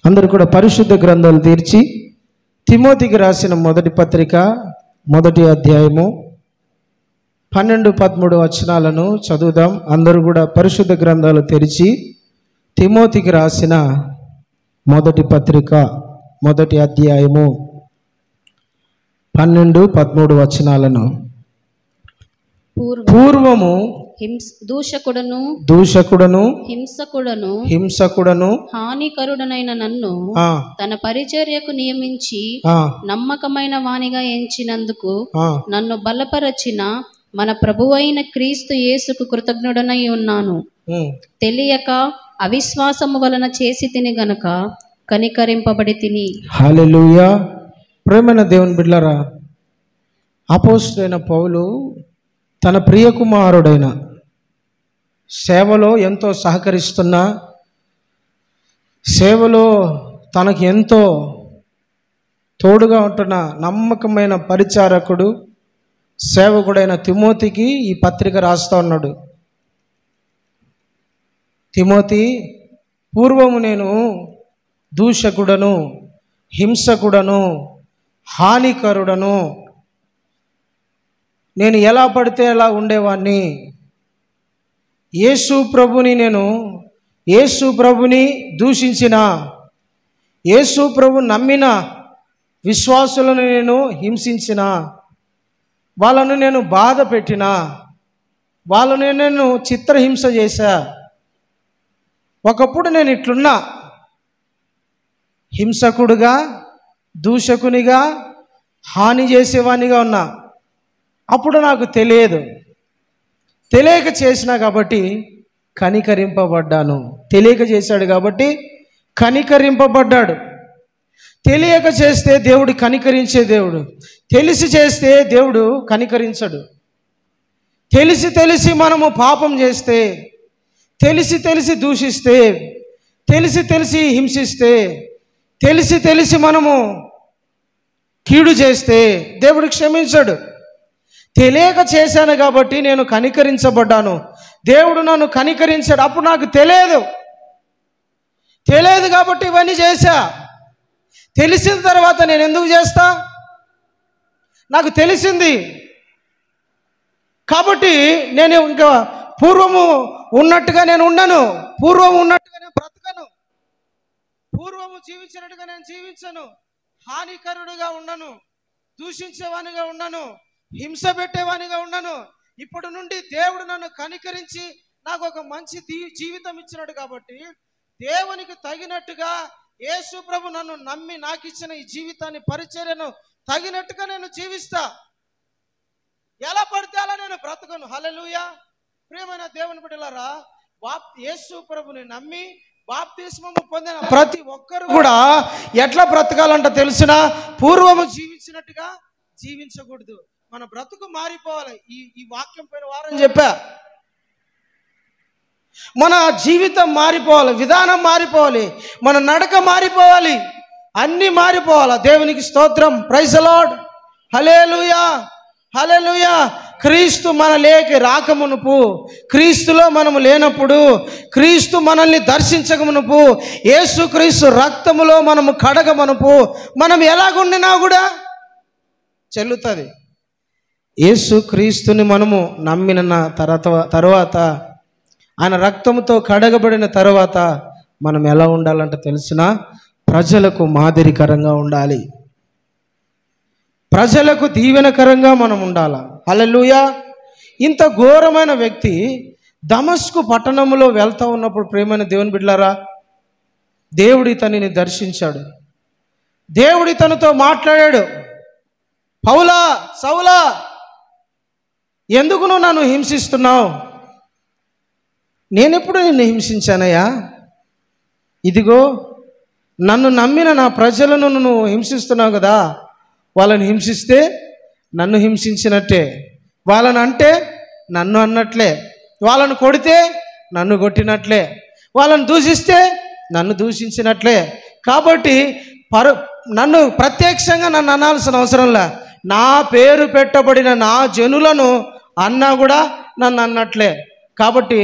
అందరూ కూడా పరిశుద్ధ గ్రంథాలు తీర్చి తిమోతికి రాసిన మొదటి పత్రిక మొదటి అధ్యాయము 12-13 వచనాలను చదువుదాం. అందరూ కూడా పరిశుద్ధ గ్రంథాలు తెరిచి తిమోతికి రాసిన మొదటి పత్రిక మొదటి అధ్యాయము 12-13 వచనాలను. పూర్వము దూషకుడను హింసకుడను హానికరుడనైన నన్ను తన పరిచర్యకు నియమించి నమ్మకమైన వానిగా ఎంచినందుకు నన్ను బలపరచిన మన ప్రభువైన క్రీస్తు యేసుకు కృతజ్ఞుడనై ఉన్నాను. తెలియక అవిశ్వాసము వలన చేసి తిని గనుక కనికరింపబడి తిని. హల్లెలూయా. ప్రేమైన దేవుని బిడ్డలారా, అపోస్తలుడైన పౌలు తన ప్రియకుమారుడైన సేవలో ఎంతో సహకరిస్తున్నా, సేవలో తనకు ఎంతో తోడుగా ఉంటున్న నమ్మకమైన పరిచారకుడు సేవకుడైన తిమోతికి ఈ పత్రిక రాస్తా ఉన్నాడు. తిమోతి, పూర్వము నేను దూషకుడను హింసకుడను హానికరుడను, నేను ఎలా పడితే ఎలా ఉండేవాడిని. యేసు ప్రభుని దూషించిన, యేసు ప్రభు నమ్మిన విశ్వాసులను నేను హింసించిన, వాళ్ళను నేను బాధ పెట్టిన, వాళ్ళను నేను చిత్రహింస చేశా. ఒకప్పుడు నేను ఇట్లున్నా, హింసకుడుగా దూషకునిగా హాని చేసేవానిగా ఉన్నా. అప్పుడు నాకు తెలియక చేసినా కాబట్టి కనికరింపబడ్డాను. తెలియక చేశాడు కాబట్టి కనికరింపబడ్డాడు. తెలియక చేస్తే దేవుడు కనికరించే దేవుడు, తెలిసి చేస్తే దేవుడు కనికరించడు. తెలిసి మనము పాపం చేస్తే, తెలిసి దూషిస్తే, తెలిసి హింసిస్తే, తెలిసి మనము కీడు చేస్తే దేవుడు క్షమించడు. తెలియక చేశాను కాబట్టి నేను కనికరించబడ్డాను, దేవుడు నన్ను కనికరించాడు. అప్పుడు నాకు తెలియదు కాబట్టి ఇవన్నీ చేశా. తెలిసిన తర్వాత నేను ఎందుకు చేస్తా? నాకు తెలిసింది కాబట్టి నేను ఇంకా పూర్వము ఉన్నట్టుగా నేను ఉండను, పూర్వము ఉన్నట్టుగా నేను బ్రతకను, పూర్వము జీవించినట్టుగా నేను జీవించను, హానికరుడుగా ఉండను, దూషించేవానిగా ఉండను, హింస పెట్టేవానిగా ఉండను. ఇప్పుడు నుండి దేవుడు నన్ను కనికరించి నాకు ఒక మంచి జీవితం ఇచ్చినాడు కాబట్టి దేవునికి తగినట్టుగా యేసు ప్రభు నన్ను నమ్మి నాకు ఇచ్చిన ఈ జీవితాన్ని పరిచర్యను తగినట్టుగా నేను జీవిస్తా. ఎలా పడితే అలా నేను బ్రతకను. హల్లెలూయా. ప్రియమైన దేవుని బిడ్డలారా, యేసు ప్రభుని నమ్మి బాప్తిస్మము పొందిన ప్రతి ఒక్కరు కూడా ఎట్లా బ్రతకాలంట తెలిసిన? పూర్వము జీవించినట్టుగా జీవించకూడదు. మన బ్రతుకు మారిపోవాలి. ఈ వాక్యం పైన వారం చెప్పా, మన జీవితం మారిపోవాలి, విధానం మారిపోవాలి, మన నడక మారిపోవాలి, అన్నీ మారిపోవాలి. దేవునికి స్తోత్రం. Praise the lord. Hallelujah, hallelujah. క్రీస్తు మన లేకి రాకమునుపు, క్రీస్తులో మనము లేనప్పుడు, క్రీస్తు మనల్ని దర్శించకమునుపు, యేసుక్రీస్తు రక్తములో మనము కడగమనుపు మనం ఎలాగుండినా కూడా చెల్లుతుంది. యేసుక్రీస్తుని మనము నమ్మిన తర్వాత, ఆయన రక్తముతో కడగబడిన తర్వాత మనం ఎలా ఉండాలంటే తెలిసిన? ప్రజలకు మాదిరికరంగా ఉండాలి, ప్రజలకు దీవెనకరంగా మనం ఉండాలి. హల్లెలూయా. ఇంత ఘోరమైన వ్యక్తి దమస్కు పట్టణంలో వెళ్తూ ఉన్నప్పుడు, ప్రేమైన దేవుని బిడ్డలారా, దేవుడి తనని దర్శించాడు, దేవుడి తనతో మాట్లాడాడు. పౌలా, సౌలా, ఎందుకు నువ్వు నన్ను హింసిస్తున్నావు? నేనెప్పుడు నిన్ను హింసించానయ్యా? ఇదిగో నన్ను నమ్మిన నా ప్రజలను నువ్వు హింసిస్తున్నావు కదా. వాళ్ళని హింసిస్తే నన్ను హింసించినట్టే, వాళ్ళని అంటే నన్ను అన్నట్లే, వాళ్ళను కొడితే నన్ను కొట్టినట్లే, వాళ్ళని దూషిస్తే నన్ను దూషించినట్లే. కాబట్టి నన్ను ప్రత్యక్షంగా నన్ను అనాల్సిన అవసరంలే, నా పేరు పెట్టబడిన నా జనులను అన్నా కూడా నన్ను అన్నట్లే. కాబట్టి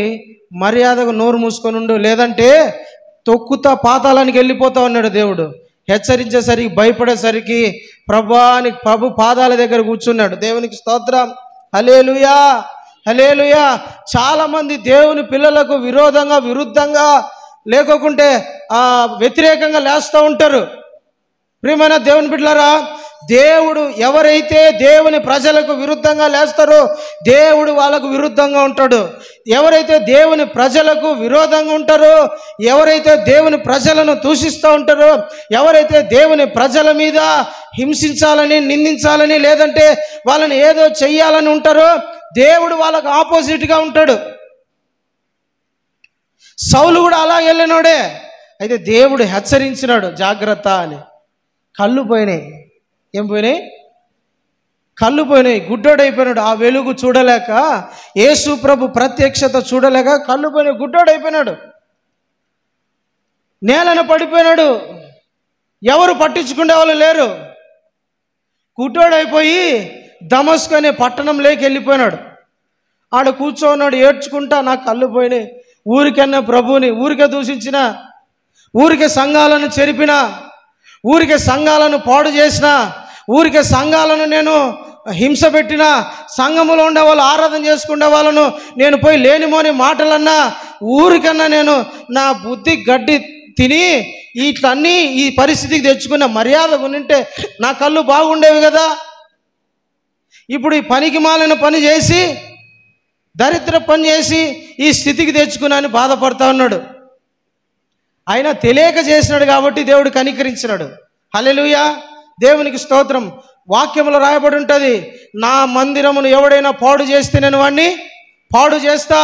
మర్యాదగా నోరు మూసుకొని ఉండు, లేదంటే తొక్కుతా పాతాళానికి వెళ్ళిపోతా ఉన్నాడు. దేవుడు హెచ్చరించేసరికి భయపడేసరికి ప్రభు పాదాల దగ్గర కూర్చున్నాడు. దేవునికి స్తోత్రం. హల్లెలూయా, హల్లెలూయా. చాలామంది దేవుని పిల్లలకు విరుద్ధంగా లేకుంటే వ్యతిరేకంగా లేస్తూ ఉంటారు. ప్రియమైన దేవుని బిడ్డలారా, దేవుడు ఎవరైతే దేవుని ప్రజలకు విరుద్ధంగా లేస్తారో దేవుడు వాళ్ళకు విరుద్ధంగా ఉంటాడు. ఎవరైతే దేవుని ప్రజలకు విరోధంగా ఉంటారో, ఎవరైతే దేవుని ప్రజలను దూషిస్తూ ఉంటారో, ఎవరైతే దేవుని ప్రజల మీద హింసించాలని, నిందించాలని, లేదంటే వాళ్ళని ఏదో చెయ్యాలని ఉంటారో దేవుడు వాళ్ళకు ఆపోజిట్గా ఉంటాడు. సౌలు కూడా అలా వెళ్ళినోడే. అయితే దేవుడు హెచ్చరించినాడు, జాగ్రత్త అని. కళ్ళు పోయినాయి. ఏం పోయినాయి? కళ్ళు పోయినాయి. గుడ్డోడైపోయినాడు. ఆ వెలుగు చూడలేక, యేసు ప్రభు ప్రత్యక్షత చూడలేక కళ్ళు పోయినాయి. గుడ్డోడైపోయినాడు. నేలను పడిపోయినాడు. ఎవరు పట్టించుకునే వాళ్ళు లేరు. గుడ్డోడైపోయి దమస్కు అనే పట్టణంలోకి వెళ్ళిపోయినాడు. ఆడ కూర్చోన్నాడు ఏడ్చుకుంటా, నాకు కళ్ళు పోయినాయి. ఊరికన్నా ప్రభువుని ఊరికే దూషించిన, ఊరికే సంఘాలను చెరిపిన, ఊరికే సంఘాలను పాడు చేసిన, ఊరికే సంఘాలను నేను హింస పెట్టిన, సంఘములో ఉండే వాళ్ళు ఆరాధన చేసుకునే వాళ్ళను నేను పోయి లేనిమోని మాటలన్నా, ఊరికన్నా నేను నా బుద్ధి గడ్డి తిని ఇట్లన్నీ ఈ పరిస్థితికి తెచ్చుకున్న మర్యాద ఉంటే నా కళ్ళు బాగుండేవి కదా. ఇప్పుడు ఈ పనికి మాలిన పని చేసి, దరిద్ర పని చేసి ఈ స్థితికి తెచ్చుకున్నాను బాధపడతా ఉన్నాడు. ఆయన తెలియక చేసినాడు కాబట్టి దేవుడు కనికరించినాడు. హల్లెలూయా, దేవునికి స్తోత్రం. వాక్యంలో రాయబడి ఉంటుంది, నా మందిరమును ఎవడైనా పాడు చేస్తే నేను వాడిని పాడు చేస్తా,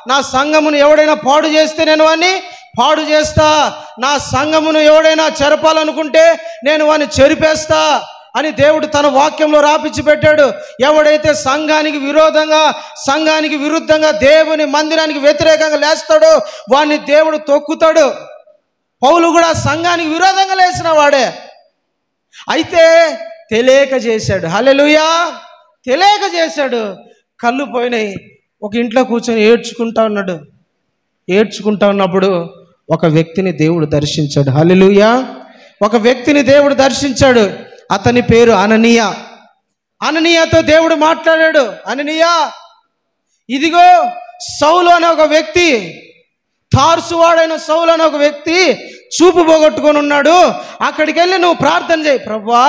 నా సంఘమును ఎవడైనా పాడు చేస్తే నేను వాడిని పాడు చేస్తా, నా సంఘమును ఎవడైనా చెరపాలనుకుంటే నేను వాడిని చెరిపేస్తా అని దేవుడు తన వాక్యంలో రాపిచ్చి పెట్టాడు. ఎవడైతే సంఘానికి విరుద్ధంగా దేవుని మందిరానికి వ్యతిరేకంగా లేస్తాడో వాడిని దేవుడు తొక్కుతాడు. పౌలు కూడా సంఘానికి విరోధంగా లేచిన వాడే. అయితే తెలియక చేశాడు. హల్లెలూయా, తెలియక చేశాడు. కళ్ళు పోయినాయి. ఒక ఇంట్లో కూర్చొని ఏడ్చుకుంటా ఉన్నాడు. ఏడ్చుకుంటా ఉన్నప్పుడు ఒక వ్యక్తిని దేవుడు దర్శించాడు. హల్లెలూయా, ఒక వ్యక్తిని దేవుడు దర్శించాడు. అతని పేరు అననీయ. అననీయతో దేవుడు మాట్లాడాడు. అననీయా, ఇదిగో సౌలు అనే ఒక వ్యక్తి, తార్సువాడైన సౌలు అనే ఒక వ్యక్తి చూపు పోగొట్టుకొని ఉన్నాడు. అక్కడికి వెళ్ళి నువ్వు ప్రార్థన చేయి. ప్రభువా,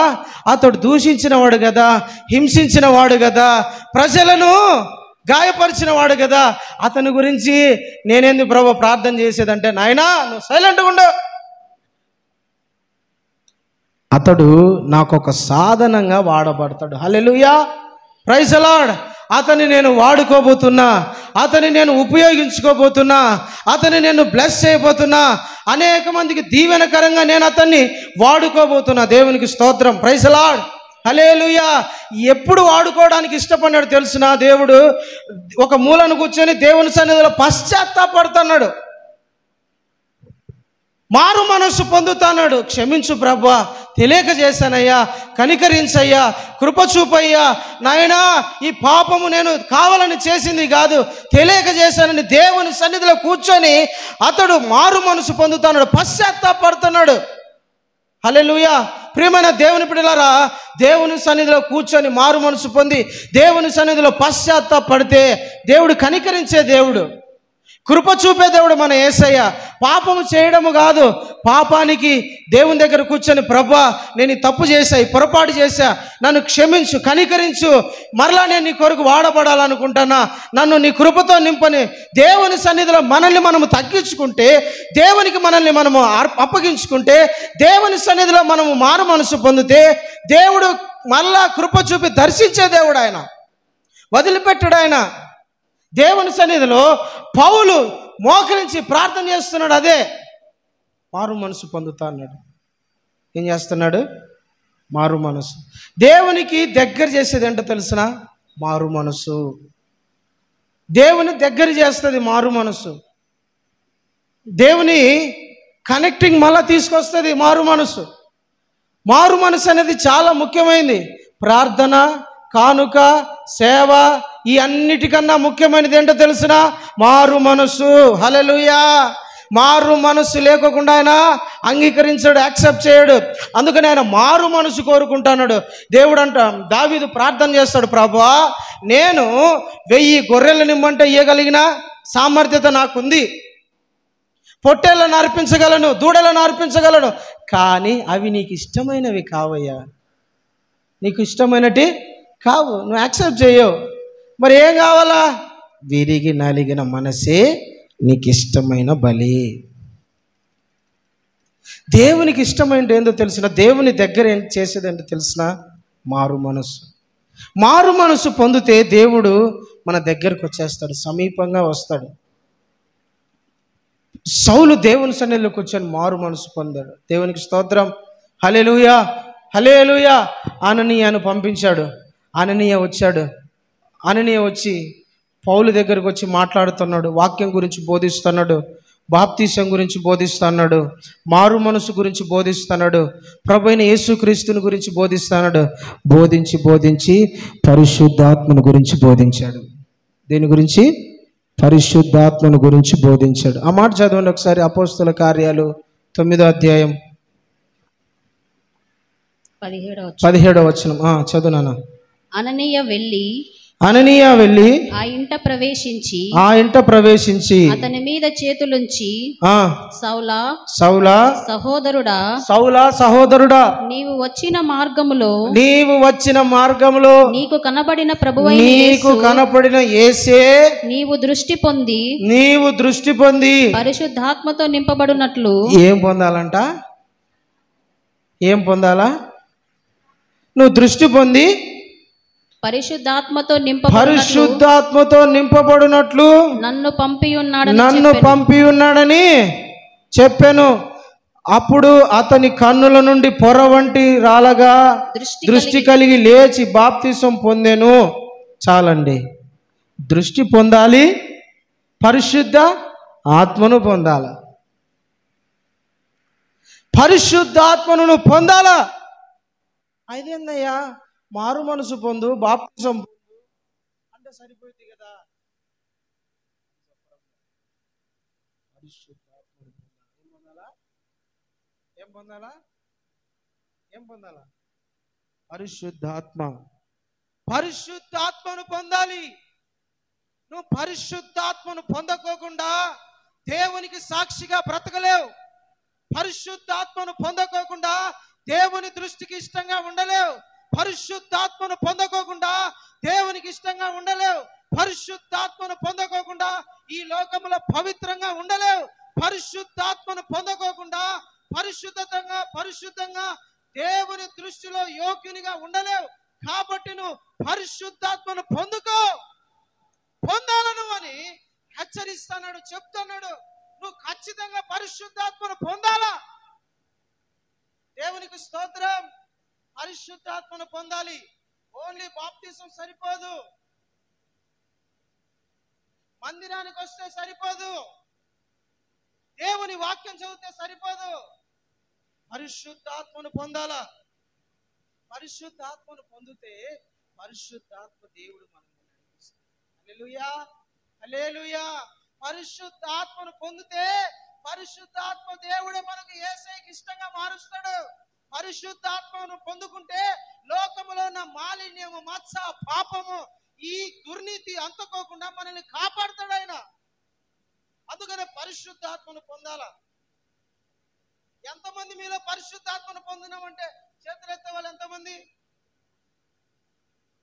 అతడు దూషించిన వాడు కదా, హింసించిన వాడు కదా, ప్రజలను గాయపరిచిన వాడు కదా, అతని గురించి నేనేంది ప్రభు ప్రార్థన చేసేదంటే, నాయనా నువ్వు సైలెంట్గా ఉండు, అతడు నాకు ఒక సాధనంగా వాడబడతాడు. హల్లెలూయా, ప్రైజ్ ది లార్డ్. అతన్ని నేను వాడుకోబోతున్నా, అతన్ని నేను ఉపయోగించుకోబోతున్నా, అతన్ని నేను బ్లెస్ చేయబోతున్నా, అనేక మందికి దీవెనకరంగా నేను అతన్ని వాడుకోబోతున్నా. దేవునికి స్తోత్రం. Praise the lord. హల్లెలూయా. ఎప్పుడు వాడుకోవడానికి ఇష్టపడినాడు తెలుసునా? దేవుడు ఒక మూలను కూర్చొని దేవుని సన్నిధిలో పశ్చాత్తాపడుతున్నాడు, మారు మనస్సు పొందుతాన్నాడు. క్షమించు ప్రభువా, తెలియక చేశానయ్యా, కనికరించయ్యా, కృప చూపయ్యా, నాయనా ఈ పాపము నేను కావాలని చేసింది కాదు, తెలియక చేశానని దేవుని సన్నిధిలో కూర్చొని అతడు మారు మనసు పొందుతాడు, పశ్చాత్తాపడుతున్నాడు. హల్లెలూయా. ప్రియమైన దేవుని బిడ్డలారా, దేవుని సన్నిధిలో కూర్చొని మారు మనసు పొంది దేవుని సన్నిధిలో పశ్చాత్తాపడితే దేవుడు కనికరించే దేవుడు, కృప చూపే దేవుడు మన యేసయ్య. పాపము చేయడము కాదు, పాపానికి దేవుని దగ్గర కూర్చొని ప్రభువా నేను తప్పు చేశా, ఈ పొరపాటు చేశా, నన్ను క్షమించు, కనికరించు, మరలా నేను నీ కొరకు వాడబడాలనుకుంటున్నా, నన్ను నీ కృపతో నింపని దేవుని సన్నిధిలో మనల్ని మనము తగ్గించుకుంటే, దేవునికి మనల్ని మనము అప్పగించుకుంటే, దేవుని సన్నిధిలో మనము మారు మనసు పొందితే దేవుడు మరలా కృప చూపి దర్శించే దేవుడు. ఆయన వదిలిపెట్టడు. ఆయన దేవుని సన్నిధిలో పౌలు మోకరించి ప్రార్థన చేస్తున్నాడు. అదే మారు మనసు పొందుతా అన్నాడు. ఏం చేస్తున్నాడు? మారు మనసు. దేవునికి దగ్గర చేసేది ఏంటో తెలిసిన? మారు మనసు. దేవుని దగ్గర చేస్తుంది మారు మనసు. దేవుని కనెక్టింగ్ మళ్ళా తీసుకొస్తుంది మారు మనసు. మారు మనసు అనేది చాలా ముఖ్యమైనది. ప్రార్థన, కానుక, సేవ, ఈ అన్నిటికన్నా ముఖ్యమైనది ఏంటో తెలిసిన? మారు మనసు. హల్లెలూయా. మారు మనసు లేకుండా ఆయన అంగీకరించాడు, యాక్సెప్ట్ చేయడు. అందుకని ఆయన మారు మనసు కోరుకుంటున్నాడు. దేవుడు అంట, దావీదు ప్రార్థన చేస్తాడు, ప్రభువా నేను 1000 గొర్రెలను ఇమ్మంటే ఇయ్యగలిగిన సామర్థ్యత నాకుంది, పొట్టేళ్ళను అర్పించగలను, దూడలను అర్పించగలను, కానీ అవి నీకు ఇష్టమైనవి కావయ్యా, నీకు ఇష్టమైనటి కావు, నువ్వు యాక్సెప్ట్ చేయవు. మరి ఏం కావాలా? విరిగి నలిగిన మనసే నీకు ఇష్టమైన బలి. దేవునికి ఇష్టమైనది ఏందో తెలిసిన, దేవుని దగ్గర ఏం చేసేదేంటో తెలిసిన, మారు మనసు. మారు మనసు పొందితే దేవుడు మన దగ్గరకు వచ్చేస్తాడు, సమీపంగా వస్తాడు. సౌలు దేవుని సన్నిధిలో కూర్చొని మారు మనసు పొందాడు. దేవునికి స్తోత్రం, హల్లెలూయా హల్లెలూయా. అననీయను పంపించాడు. అననీయ వచ్చాడు. అననీయ వచ్చి పౌలు దగ్గరకు వచ్చి మాట్లాడుతున్నాడు, వాక్యం గురించి బోధిస్తున్నాడు, బాప్తీసం గురించి బోధిస్తున్నాడు, మారు మనసు గురించి బోధిస్తున్నాడు, ప్రభువైన యేసుక్రీస్తుని గురించి బోధిస్తున్నాడు. బోధించి పరిశుద్ధాత్మను గురించి బోధించాడు. దేని గురించి? పరిశుద్ధాత్మను గురించి బోధించాడు. ఆ మాట చదవండి ఒకసారి. అపోస్తల కార్యాలు 9వ అధ్యాయం 17వ వచనం చదువునా. అననీయ వెళ్ళి ఆ ఇంట ప్రవేశించి అతని మీద చేతులుంచి, సౌలా సహోదరుడా నీవు వచ్చిన మార్గములో నీకు కనబడిన యేసే నీవు దృష్టి పొంది పరిశుద్ధాత్మతో నింపబడినట్లు. ఏం పొందాలంట? ఏం పొందాలా? నువ్వు దృష్టి పొంది పరిశుద్ధాత్మతో నింపబడినట్లు నన్ను పంపి ఉన్నాడని చెప్పాను. అప్పుడు అతని కన్నుల నుండి పొర వంటి రాలగా దృష్టి కలిగి లేచి బాప్తిసం పొందెను. చాలండి. దృష్టి పొందాలి, పరిశుద్ధ ఆత్మను పొందాల. పరిశుద్ధాత్మను పొందాలా? అదేందయ్యా, మారు మనసు పొందు, బాప్తిసం పొందు అంటే సరిపోయింది కదా. ఏం పొందాలా? పరిశుద్ధాత్మను పొందాలి. నువ్వు పరిశుద్ధాత్మను పొందకోకుండా దేవునికి సాక్షిగా బ్రతకలేవు. పరిశుద్ధాత్మను పొందకోకుండా దేవుని దృష్టికి ఇష్టంగా ఉండలేవు. పరిశుద్ధాత్మను పొందకోకుండా దేవునికి ఇష్టంగా ఉండలేవు. పరిశుద్ధాత్మను పొందకోకుండా ఈ లోకంలో పవిత్రంగా ఉండలేవు. పరిశుద్ధాత్మను పొందకోకుండా పరిశుద్ధంగా దేవుని దృష్టిలో యోగ్యునిగా ఉండలేవు. కాబట్టి నువ్వు పరిశుద్ధాత్మను పొందాలను అని హెచ్చరిస్తున్నాడు, చెప్తున్నాడు. నువ్వు ఖచ్చితంగా పరిశుద్ధాత్మను పొందాలా. దేవునికి స్తోత్రం. పరిశుద్ధాత్మను పొందాలి. ఓన్లీ బాప్తిసం సరిపోదు, మందిరానికి వస్తే సరిపోదు, దేవుని వాక్యం చదివితే సరిపోదు. పరిశుద్ధాత్మను పొందాలా. పరిశుద్ధాత్మను పొందితే పరిశుద్ధాత్మ దేవుడు మనల్ని నడిపిస్తాడు. హల్లెలూయా హల్లెలూయా. పరిశుద్ధాత్మను పొందితే పరిశుద్ధాత్మ దేవుడు మనకు యేసయ్యకి ఇష్టంగా మారుస్తాడు. పరిశుద్ధాత్మను పొందుకుంటే లోకములో ఉన్న మాలిన్యము, మత్స, పాపము, ఈ దుర్నీతి అంతకోకుండా మనల్ని కాపాడుతాడు ఆయన. అందుకనే పరిశుద్ధాత్మను పొందాలా. ఎంతమంది మీలో పరిశుద్ధాత్మను పొందినామంటే చేతులు ఎత్తే వాళ్ళు ఎంతమంది?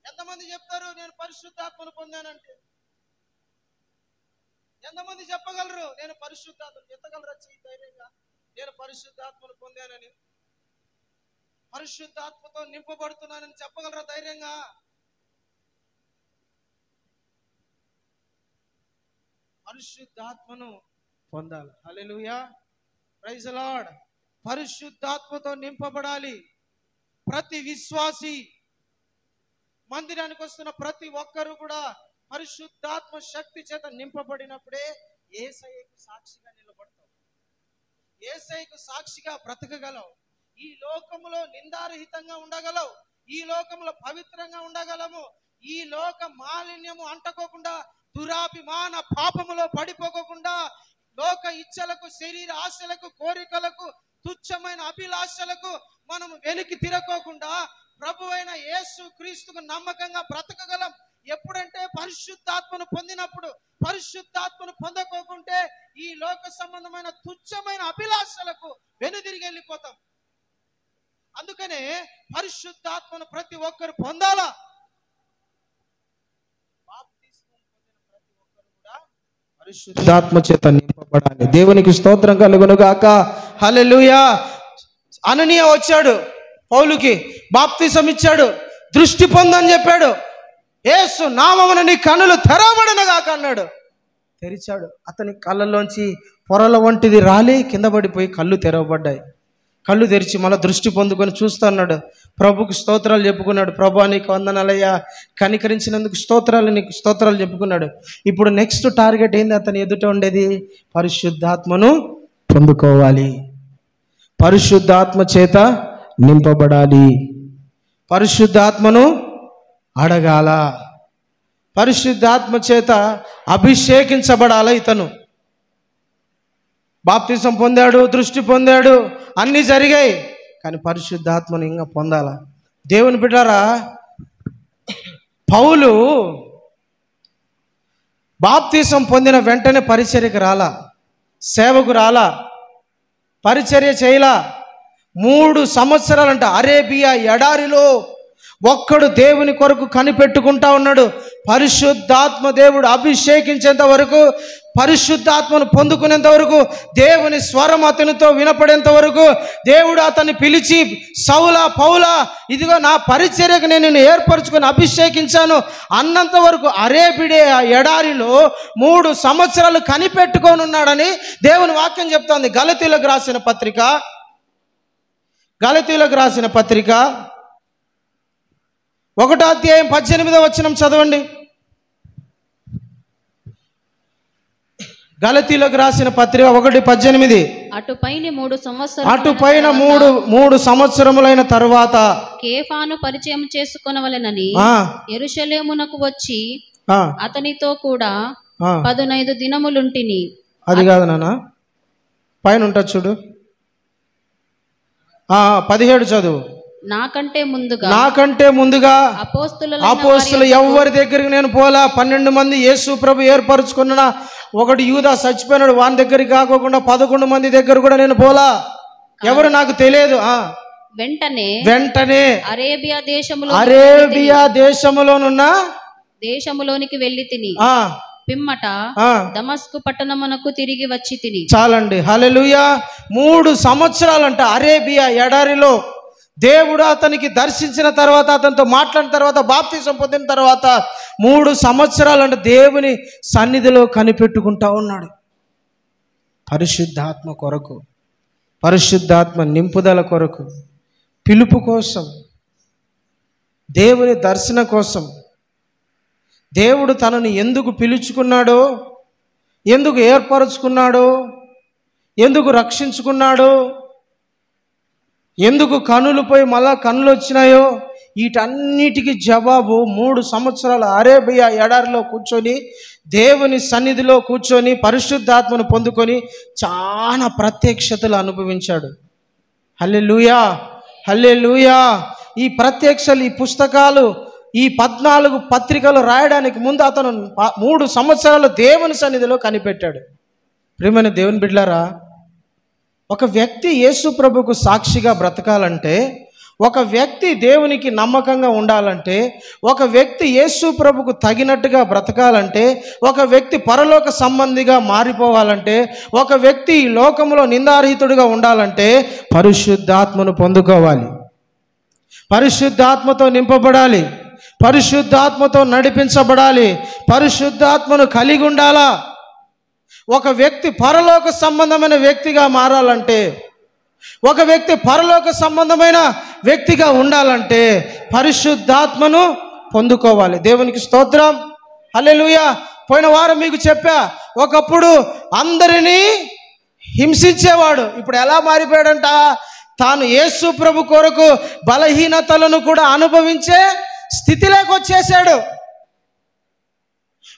ఎంతమంది చెప్తారు నేను పరిశుద్ధాత్మను పొందానంటే? ఎంతమంది చెప్పగలరు నేను పరిశుద్ధాత్మను? ఎత్తగలరా చెయ్యి ధైర్యంగా? నేను పరిశుద్ధాత్మను పొందానని, పరిశుద్ధాత్మతో నింపబడుతున్నానని చెప్పగలరా ధైర్యంగా? పరిశుద్ధాత్మను పొందాలి. Hallelujah praise the Lord. పరిశుద్ధాత్మతో నింపబడాలి. ప్రతి విశ్వాసి, మందిరానికి వస్తున్న ప్రతి ఒక్కరు కూడా పరిశుద్ధాత్మ శక్తి చేత నింపబడినప్పుడే యేసయ్యకు సాక్షిగా నిలబడతావు, యేసయ్యకు సాక్షిగా బ్రతకగలవు. ఈ లోకములో నిందారహితంగా ఉండగలవు, ఈ లోకంలో పవిత్రంగా ఉండగలము. ఈ లోక మాలిన్యము అంటకోకుండా, దురాభిమాన పాపములో పడిపోకుండా లోక ఇచ్చలకు, శరీర ఆశలకు, కోరికలకు, తుచ్చమైన అభిలాషలకు మనము వెలికి తిరగకుండా ప్రభు అయిన యేసు క్రీస్తుకు నమ్మకంగా బ్రతకగలం. ఎప్పుడంటే పరిశుద్ధాత్మను పొందినప్పుడు. పరిశుద్ధాత్మను పొందకోకుంటే ఈ లోక సంబంధమైన తుచ్చమైన అభిలాషలకు వెనుదిరిగి వెళ్ళిపోతాం. అందుకనే పరిశుద్ధాత్మను ప్రతి ఒక్కరు పొందాలా. పరిశుద్ధాత్మ చేత నింపబడాలి. దేవునికి స్తోత్రం కలుగును గాక. హల్లెలూయా. అననీయ వచ్చాడు, పౌలుకి బాప్తిసం ఇచ్చాడు, దృష్టి పొందని చెప్పాడు. యేసు నామమున నీ కన్నులు తెరవబడును గాక అన్నాడు. తెరిచాడు. అతని కళ్ళలోంచి పొరల వంటిది రాలి కింద పడిపోయి కళ్ళు తెరవబడ్డాయి. కళ్ళు తెరిచి మళ్ళీ దృష్టి పొందుకొని చూస్తున్నాడు. ప్రభుకి స్తోత్రాలు చెప్పుకున్నాడు. ప్రభు నీకు వందనాలయ్యా, కనికరించినందుకు స్తోత్రాలు, నీకు స్తోత్రాలు చెప్పుకున్నాడు. ఇప్పుడు నెక్స్ట్ టార్గెట్ ఏంది? అతని ఎదుట ఉండేది పరిశుద్ధాత్మను పొందుకోవాలి, పరిశుద్ధాత్మ చేత నింపబడాలి, పరిశుద్ధాత్మను అడగాల, పరిశుద్ధాత్మ చేత అభిషేకించబడాల. ఇతను బాప్తిసం పొందాడు, దృష్టి పొందాడు, అన్నీ జరిగాయి. కానీ పరిశుద్ధాత్మను ఇంకా పొందాల. దేవుని బిడ్డలారా, పౌలు బాప్తిసం పొందిన వెంటనే పరిచర్యకు రాలా, సేవకు రాలా, పరిచర్య చేయలా. 3 సంవత్సరాలంట అరేబియా ఎడారిలో ఒక్కడు దేవుని కొరకు కనిపెట్టుకుంటా ఉన్నాడు. పరిశుద్ధాత్మ దేవుడు అభిషేకించేంత వరకు, పరిశుద్ధాత్మను పొందుకునేంత వరకు, దేవుని స్వరం అతనితో వినపడేంత వరకు, దేవుడు అతన్ని పిలిచి సౌలా, పౌలా, ఇదిగో నా పరిచర్యకు నేను నిన్ను ఏర్పరచుకొని అభిషేకించాను అన్నంత వరకు అరేబిడే ఆ ఎడారిలో 3 సంవత్సరాలు కనిపెట్టుకొని ఉన్నాడని దేవుని వాక్యం చెప్తోంది. గలతీలకు రాసిన పత్రిక 1వ అధ్యాయం 18వ వచనం చదవండి. గలతీలకు రాసిన పత్రిక 1:18. అటుపైన మూడు సంవత్సరములైన తరువాత కేఫాను పరిచయం చేసుకొనవలెనని యెరూషలేమునకు వచ్చి అతనితో కూడా 15 దినములుంటిని. అది కాదు నాన్న, పైన ఉంటుంది చూడు, 17 చదువు. నాకంటే ముందుగా అపోస్తులు ఎవరి దగ్గరికి నేను పోలా. 12 మంది యేసు ప్రభు ఏర్పరచుకున్న, ఒకడు యూదా చచ్చిపోయినాడు, వాని దగ్గరికి కాకోకుండా 11 మంది దగ్గర కూడా నేను పోలా. ఎవరు నాకు తెలియదు. వెంటనే అరేబియా దేశములోనికి వెళ్ళి తిని పిమ్మట దమస్కు పట్టణమునకు తిరిగి వచ్చి తిని. చాలండి, హల్లెలూయా. 3 సంవత్సరాలంట అరేబియా ఎడారిలో దేవుడు అతనికి దర్శించిన తర్వాత, అతనితో మాట్లాడిన తర్వాత, బాప్తిసం పొందిన తర్వాత 3 సంవత్సరాలంట దేవుని సన్నిధిలో కనిపెట్టుకుంటా ఉన్నాడు. పరిశుద్ధాత్మ కొరకు, పరిశుద్ధాత్మ నింపుదల కొరకు, పిలుపు కోసం, దేవుని దర్శన కోసం. దేవుడు తనని ఎందుకు పిలుచుకున్నాడో, ఎందుకు ఏర్పరచుకున్నాడో, ఎందుకు రక్షించుకున్నాడో, ఎందుకు కనులు పోయి మళ్ళా కనులు వచ్చినాయో, వీటన్నిటికీ జవాబు 3 సంవత్సరాల అరేబియా ఎడారిలో కూర్చొని, దేవుని సన్నిధిలో కూర్చొని, పరిశుద్ధాత్మను పొందుకొని చాలా ప్రత్యక్షతలు అనుభవించాడు. హల్లెలూయా, హల్లెలూయా. ఈ ప్రత్యక్షలు, ఈ పుస్తకాలు, ఈ 14 పత్రికలు రాయడానికి ముందు అతను 3 సంవత్సరాలు దేవుని సన్నిధిలో కనిపెట్టాడు. ప్రియమైన దేవుని బిడ్డలారా, ఒక వ్యక్తి యేసు ప్రభుకు సాక్షిగా బ్రతకాలంటే, ఒక వ్యక్తి దేవునికి నమ్మకంగా ఉండాలంటే, ఒక వ్యక్తి యేసు ప్రభుకు తగినట్టుగా బ్రతకాలంటే, ఒక వ్యక్తి పరలోక సంబంధిగా మారిపోవాలంటే, ఒక వ్యక్తి ఈ లోకంలో నిందారహితుడిగా ఉండాలంటే పరిశుద్ధాత్మను పొందుకోవాలి, పరిశుద్ధాత్మతో నింపబడాలి, పరిశుద్ధాత్మతో నడిపించబడాలి, పరిశుద్ధాత్మను కలిగి ఉండాలా. ఒక వ్యక్తి పరలోక సంబంధమైన వ్యక్తిగా మారాలంటే, ఒక వ్యక్తి పరలోక సంబంధమైన వ్యక్తిగా ఉండాలంటే పరిశుద్ధాత్మను పొందుకోవాలి. దేవునికి స్తోత్రం, హల్లెలూయా. పోయిన వారం మీకు చెప్పా, ఒకప్పుడు అందరినీ హింసించేవాడు, ఇప్పుడు ఎలా మారిపోయాడంట? తాను యేసు ప్రభు కొరకు బలహీనతలను కూడా అనుభవించే స్థితిలోకి వచ్చేసాడు.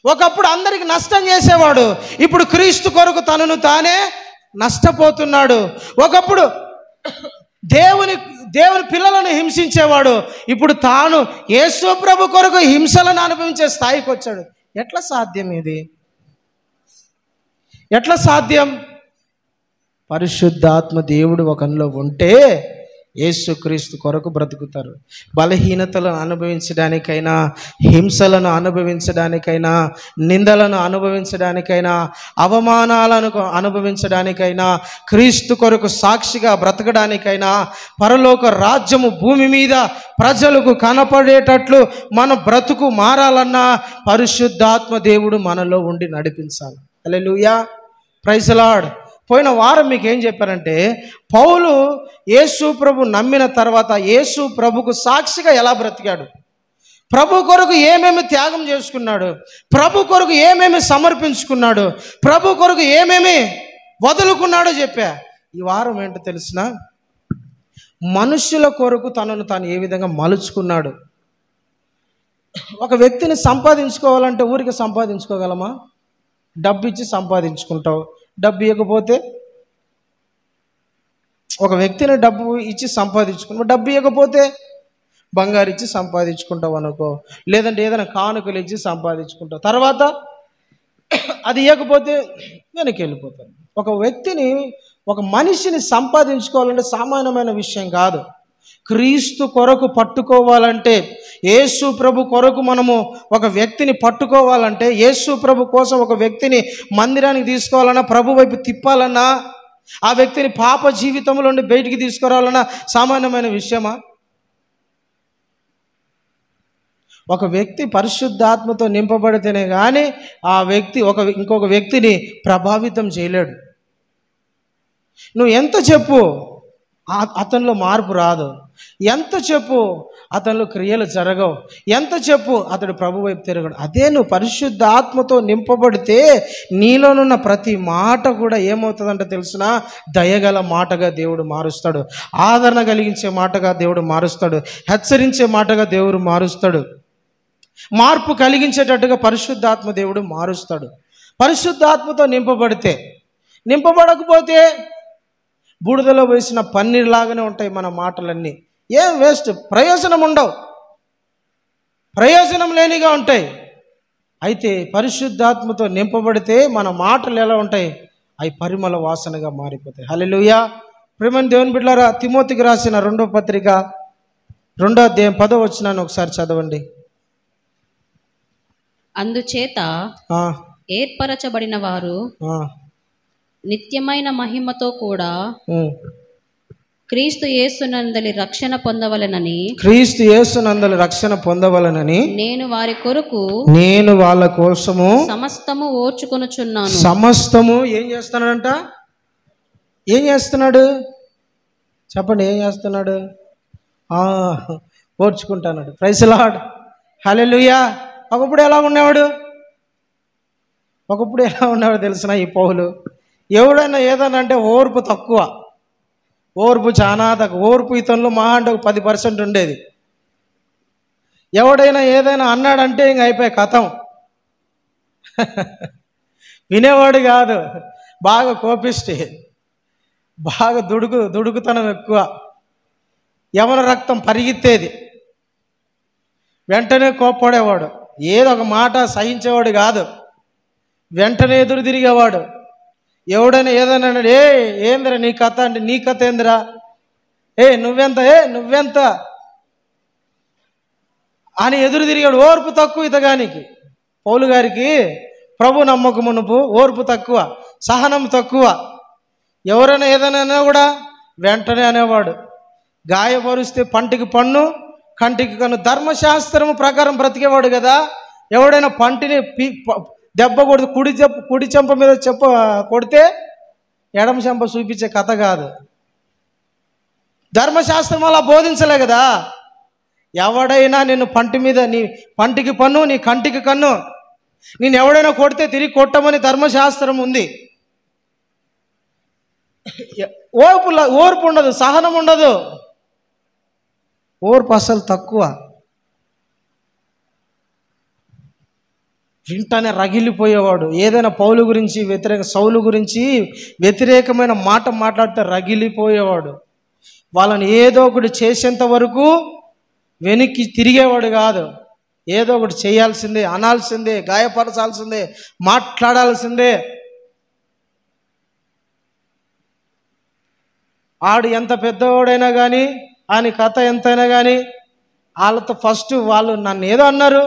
ఒకప్పుడు అందరికి నష్టం చేసేవాడు, ఇప్పుడు క్రీస్తు కొరకు తనను తానే నష్టపోతున్నాడు. ఒకప్పుడు దేవుని పిల్లలను హింసించేవాడు, ఇప్పుడు తాను యేసు ప్రభు కొరకు హింసలను అనుభవించే స్థాయికి వచ్చాడు. ఎట్లా సాధ్యం ఇది? ఎట్లా సాధ్యం? పరిశుద్ధాత్మ దేవుడు ఒకనిలో ఉంటే యేసుక్రీస్తు కొరకు బ్రతుకుతారు. బలహీనతలను అనుభవించడానికైనా, హింసలను అనుభవించడానికైనా, నిందలను అనుభవించడానికైనా, అవమానాలను అనుభవించడానికైనా, క్రీస్తు కొరకు సాక్షిగా బ్రతకడానికైనా, పరలోక రాజ్యము భూమి మీద ప్రజలకు కనపడేటట్లు మన బ్రతుకు మారాలన్నా పరిశుద్ధాత్మ దేవుడు మనలో ఉండి నడిపించాలి. హల్లెలూయా, ప్రైజ్ ది లార్డ్. పోయిన వారం మీకు ఏం చెప్పారంటే, పౌలు యేసు ప్రభు నమ్మిన తర్వాత యేసు ప్రభుకు సాక్షిగా ఎలా బ్రతికాడు, ప్రభు కొరకు ఏమేమి త్యాగం చేసుకున్నాడు, ప్రభు కొరకు ఏమేమి సమర్పించుకున్నాడు, ప్రభు కొరకు ఏమేమి వదులుకున్నాడో చెప్పా. ఈ వారం ఏంటో తెలిసిన, మనుషుల కొరకు తనను తాను ఏ విధంగా మలుచుకున్నాడు. ఒక వ్యక్తిని సంపాదించుకోవాలంటే ఊరికి సంపాదించుకోగలమా? డబ్బు ఇచ్చి సంపాదించుకుంటావు. డబ్బు ఇవ్వకపోతే, ఒక వ్యక్తిని డబ్బు ఇచ్చి సంపాదించుకుంటావు, డబ్బు ఇవ్వకపోతే బంగారు ఇచ్చి సంపాదించుకుంటావు అనుకో, లేదంటే ఏదైనా కానుకలు ఇచ్చి సంపాదించుకుంటావు. తర్వాత అది ఇవ్వకపోతే వెనక్కి వెళ్ళిపోతావు. ఒక వ్యక్తిని, ఒక మనిషిని సంపాదించుకోవాలంటే సామాన్యమైన విషయం కాదు. క్రీస్తు కొరకు పట్టుకోవాలంటే, యేసు ప్రభు కొరకు మనము ఒక వ్యక్తిని పట్టుకోవాలంటే, యేసు ప్రభు కోసం ఒక వ్యక్తిని మందిరానికి తీసుకోవాలన్నా, ప్రభు వైపు తిప్పాలన్నా, ఆ వ్యక్తిని పాప జీవితంలో నుండి బయటికి తీసుకురావాలన్నా సామాన్యమైన విషయమా? ఒక వ్యక్తి పరిశుద్ధాత్మతో నింపబడితేనే కానీ ఆ వ్యక్తి ఇంకొక వ్యక్తిని ప్రభావితం చేయలేడు. నువ్వు ఎంత చెప్పు అతనిలో మార్పు రాదు, ఎంత చెప్పు అతనిలో క్రియలు జరగవు, ఎంత చెప్పు అతడు ప్రభు వైపు తిరగడు. అదే నువ్వు పరిశుద్ధ ఆత్మతో నింపబడితే నీలోనున్న ప్రతి మాట కూడా ఏమవుతుందంటే తెలుసునా, దయగల మాటగా దేవుడు మారుస్తాడు, ఆదరణ కలిగించే మాటగా దేవుడు మారుస్తాడు, హెచ్చరించే మాటగా దేవుడు మారుస్తాడు, మార్పు కలిగించేటట్టుగా పరిశుద్ధాత్మ దేవుడు మారుస్తాడు. పరిశుద్ధాత్మతో నింపబడితే. నింపబడకపోతే బూడిదలో వేసిన పన్నీర్ లాగానే ఉంటాయి మన మాటలన్నీ. ఏం వేస్ట్, ప్రయోజనం ఉండవు, ప్రయోజనం లేనిగా ఉంటాయి. అయితే పరిశుద్ధాత్మతో నింపబడితే మన మాటలు ఎలా ఉంటాయి? అవి పరిమళ వాసనగా మారిపోతాయి. హల్లెలూయా. ప్రియమైన దేవుని బిడ్డలారా, తిమోతికి రాసిన 2వ పత్రిక 2వ అధ్యాయం 10వ వచనాన్ని ఒకసారి చదవండి. అందుచేత ఏర్పరచబడిన వారు నిత్యమైన మహిమతో కూడా క్రీస్తు యేసునందలి రక్షణ పొందవలెనని నేను వారి కొరకు, నేను వాళ్ళ కోసము సమస్తము ఓర్చుకొనుచున్నాను. సమస్తము ఏం చేస్తున్నాడంట? ఏం చేస్తున్నాడు చెప్పండి? ఏం చేస్తున్నాడు? ఓర్చుకుంటున్నాడు. ప్రైజ్ ది లార్డ్, హల్లెలూయా. ఒకప్పుడు ఎలా ఉండేవాడు తెలిసిన ఈ పౌలు? ఎవడైనా ఏదైనా అంటే ఓర్పు తక్కువ, ఓర్పు చాలా తక్కువ. ఓర్పు ఇతనిలో మహా అంటే 10% ఉండేది. ఎవడైనా ఏదైనా అన్నాడంటే ఇంక అయిపోయి కథం. వినేవాడు కాదు, బాగా కోపిష్టి, బాగా దుడుకుతనం ఎక్కువ, యవన రక్తం పరిగెత్తేది, వెంటనే కోప్పడేవాడు, ఏదో ఒక మాట సహించేవాడు కాదు, వెంటనే ఎదురు తిరిగేవాడు. ఎవడైనా ఏదైనా ఏందిరా నీ కథ అంటే, నీ కథ ఏందిరా, నువ్వెంత అని ఎదురు తిరిగాడు. ఓర్పు తక్కువ ఇతగానికి. పౌలు గారికి ప్రభు నమ్మకమునుపు ఓర్పు తక్కువ, సహనం తక్కువ. ఎవరైనా ఏదైనా కూడా వెంటనే అనేవాడు. గాయపరుస్తే పంటికి పన్ను, కంటికి కన్ను, ధర్మశాస్త్రము ప్రకారం బ్రతికేవాడు కదా. ఎవడైనా పంటిని దెబ్బ కొడితే కుడి చెంప మీద కొడితే ఎడమ చెంప చూపించే కథ కాదు. ధర్మశాస్త్రం అలా బోధించలే కదా. ఎవడైనా నిన్ను పంటి మీద, నీ పంటికి పన్ను, నీ కంటికి కన్ను, నేను ఎవడైనా కొడితే తిరిగి కొట్టమని ధర్మశాస్త్రం ఉంది. ఓర్పు ఉండదు, సహనం ఉండదు, ఓర్పు అసలు తక్కువ. వింటానే రగిలిపోయేవాడు. ఏదైనా పౌలు గురించి సౌలు గురించి వ్యతిరేకమైన మాట మాట్లాడితే రగిలిపోయేవాడు. వాళ్ళని ఏదో ఒకటి చేసేంత వరకు వెనక్కి తిరిగేవాడు కాదు. ఏదో ఒకటి చేయాల్సిందే, అనాల్సిందే, గాయపరచాల్సిందే, మాట్లాడాల్సిందే. ఆడు ఎంత పెద్దవాడైనా కానీ, ఆయన కథ ఎంతైనా కానీ, వాళ్ళతో ఫస్ట్ వాళ్ళు నన్ను ఏదో అన్నారు,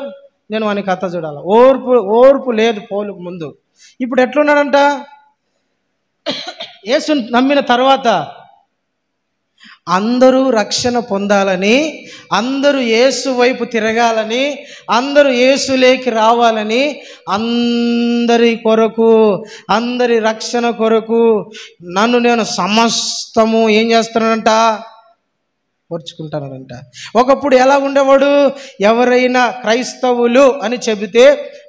నేను వాని కథ చూడాలి. ఓర్పు లేదు పౌలుకు ముందు. ఇప్పుడు ఎట్లున్నాడంట, యేసుని నమ్మిన తర్వాత అందరూ రక్షణ పొందాలని, అందరూ యేసు వైపు తిరగాలని, అందరూ యేసులోకి రావాలని, అందరి కొరకు, అందరి రక్షణ కొరకు నన్ను నేను సమస్తము ఏం చేస్తున్నానంట, ఓర్చుకుంటానంట. ఒకప్పుడు ఎలా ఉండేవాడు, ఎవరైనా క్రైస్తవులు అని చెబితే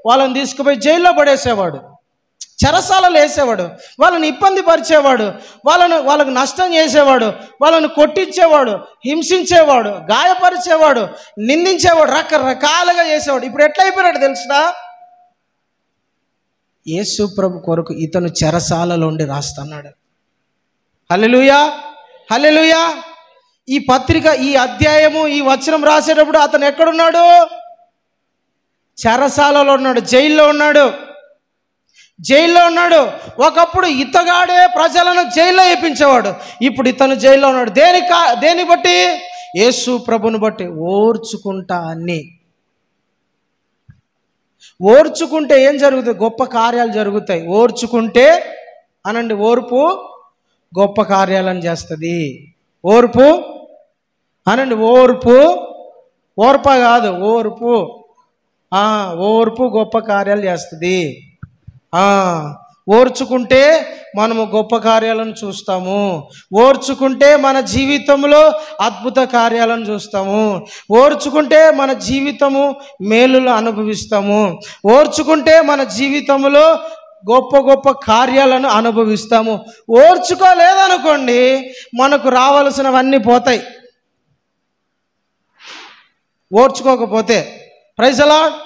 వాళ్ళని తీసుకుపోయి జైల్లో పడేసేవాడు, చెరసాలలో వేసేవాడు, వాళ్ళని ఇబ్బంది పరిచేవాడు, వాళ్ళకు నష్టం చేసేవాడు, వాళ్ళని కొట్టించేవాడు, హింసించేవాడు, గాయపరిచేవాడు, నిందించేవాడు, రకరకాలుగా చేసేవాడు. ఇప్పుడు ఎట్లా అయిపోయాడు తెలుసునా, యేసు ప్రభు కొరకు ఇతను చెరసాలలో ఉండి రాస్తున్నాడు. హల్లెలూయా, హల్లెలూయా. ఈ పత్రిక, ఈ అధ్యాయము, ఈ వచనం రాసేటప్పుడు అతను ఎక్కడున్నాడు, చెరసాలలో ఉన్నాడు, జైల్లో ఉన్నాడు, జైల్లో ఉన్నాడు. ఒకప్పుడు ఇతగాడే ప్రజలను జైల్లో వేయించేవాడు, ఇప్పుడు ఇతను జైల్లో ఉన్నాడు. దేని బట్టి, యేసు ప్రభుని బట్టి. ఓర్చుకుంటా అన్ని. ఓర్చుకుంటే ఏం జరుగుతుంది, గొప్ప కార్యాలు జరుగుతాయి. ఓర్చుకుంటే అనండి, ఓర్పు గొప్ప కార్యాలను చేస్తుంది. ఓర్పు అనండి, ఓర్ప కాదు, ఓర్పు గొప్ప కార్యాలు చేస్తుంది. ఓర్చుకుంటే మనము గొప్ప కార్యాలను చూస్తాము. ఓర్చుకుంటే మన జీవితంలో అద్భుత కార్యాలను చూస్తాము. ఓర్చుకుంటే మన జీవితము మేలులు అనుభవిస్తాము. ఓర్చుకుంటే మన జీవితంలో గొప్ప గొప్ప కార్యాలను అనుభవిస్తాము. ఓర్చుకోలేదనుకోండి, మనకు రావాల్సినవన్నీ పోతాయి. ఓర్చుకోకపోతే. Praise the lord,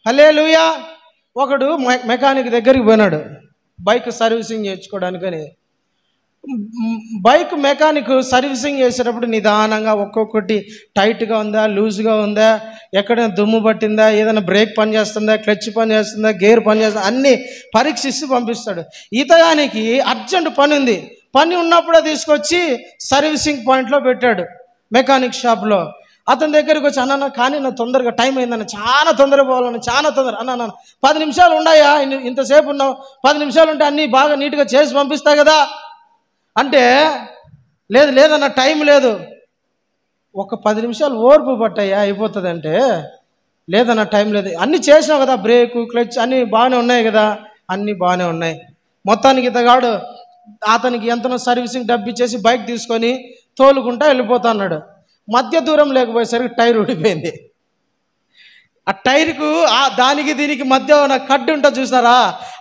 hallelujah. ఒకడు మెకానిక్ దగ్గరికి పోయినాడు బైక్ సర్వీసింగ్ చేయించుకోవడానికని. బైక్ మెకానిక్ సర్వీసింగ్ చేసేటప్పుడు నిదానంగా ఒక్కొక్కటి టైట్గా ఉందా, లూజ్గా ఉందా, ఎక్కడైనా దుమ్ము పట్టిందా, ఏదైనా బ్రేక్ పని చేస్తుందా, క్లచ్ పని చేస్తుందా, గేర్ పని చేస్తుందా, అన్నీ పరీక్షిస్తూ పంపిస్తాడు. ఇతగానికి అర్జెంట్ పని ఉంది. పని ఉన్నప్పుడే తీసుకొచ్చి సర్వీసింగ్ పాయింట్లో పెట్టాడు, మెకానిక్ షాప్లో. అతని దగ్గరికి వచ్చి, అన్న కానీ నా తొందరగా టైం అయిందన్న, చాలా తొందరగా పోవాలన్న, చాలా తొందర అన్న 10 నిమిషాలు ఉన్నాయా, ఇంతసేపు ఉన్నావు, 10 నిమిషాలు ఉంటే అన్నీ బాగా నీట్గా చేసి పంపిస్తా కదా అంటే, లేదన్న టైం లేదు, ఒక 10 నిమిషాలు ఓర్పు పట్టయ్యా అయిపోతుంది అంటే, లేదన్న టైం లేదు, అన్నీ చేసినావు కదా, బ్రేకు క్లచ్ అన్నీ బాగానే ఉన్నాయి కదా, అన్నీ బాగానే ఉన్నాయి. మొత్తానికి ఇతగాడు అతనికి ఎంతనో సర్వీసింగ్ డబ్బు ఇచ్చేసి బైక్ తీసుకొని తోలుకుంటా వెళ్ళిపోతా అన్నాడు. మధ్య దూరం లేకపోయేసరికి టైర్ ఊడిపోయింది. ఆ టైర్కు దానికి దీనికి మధ్య ఉన్న కడ్డు ఉంటుంది చూసారా,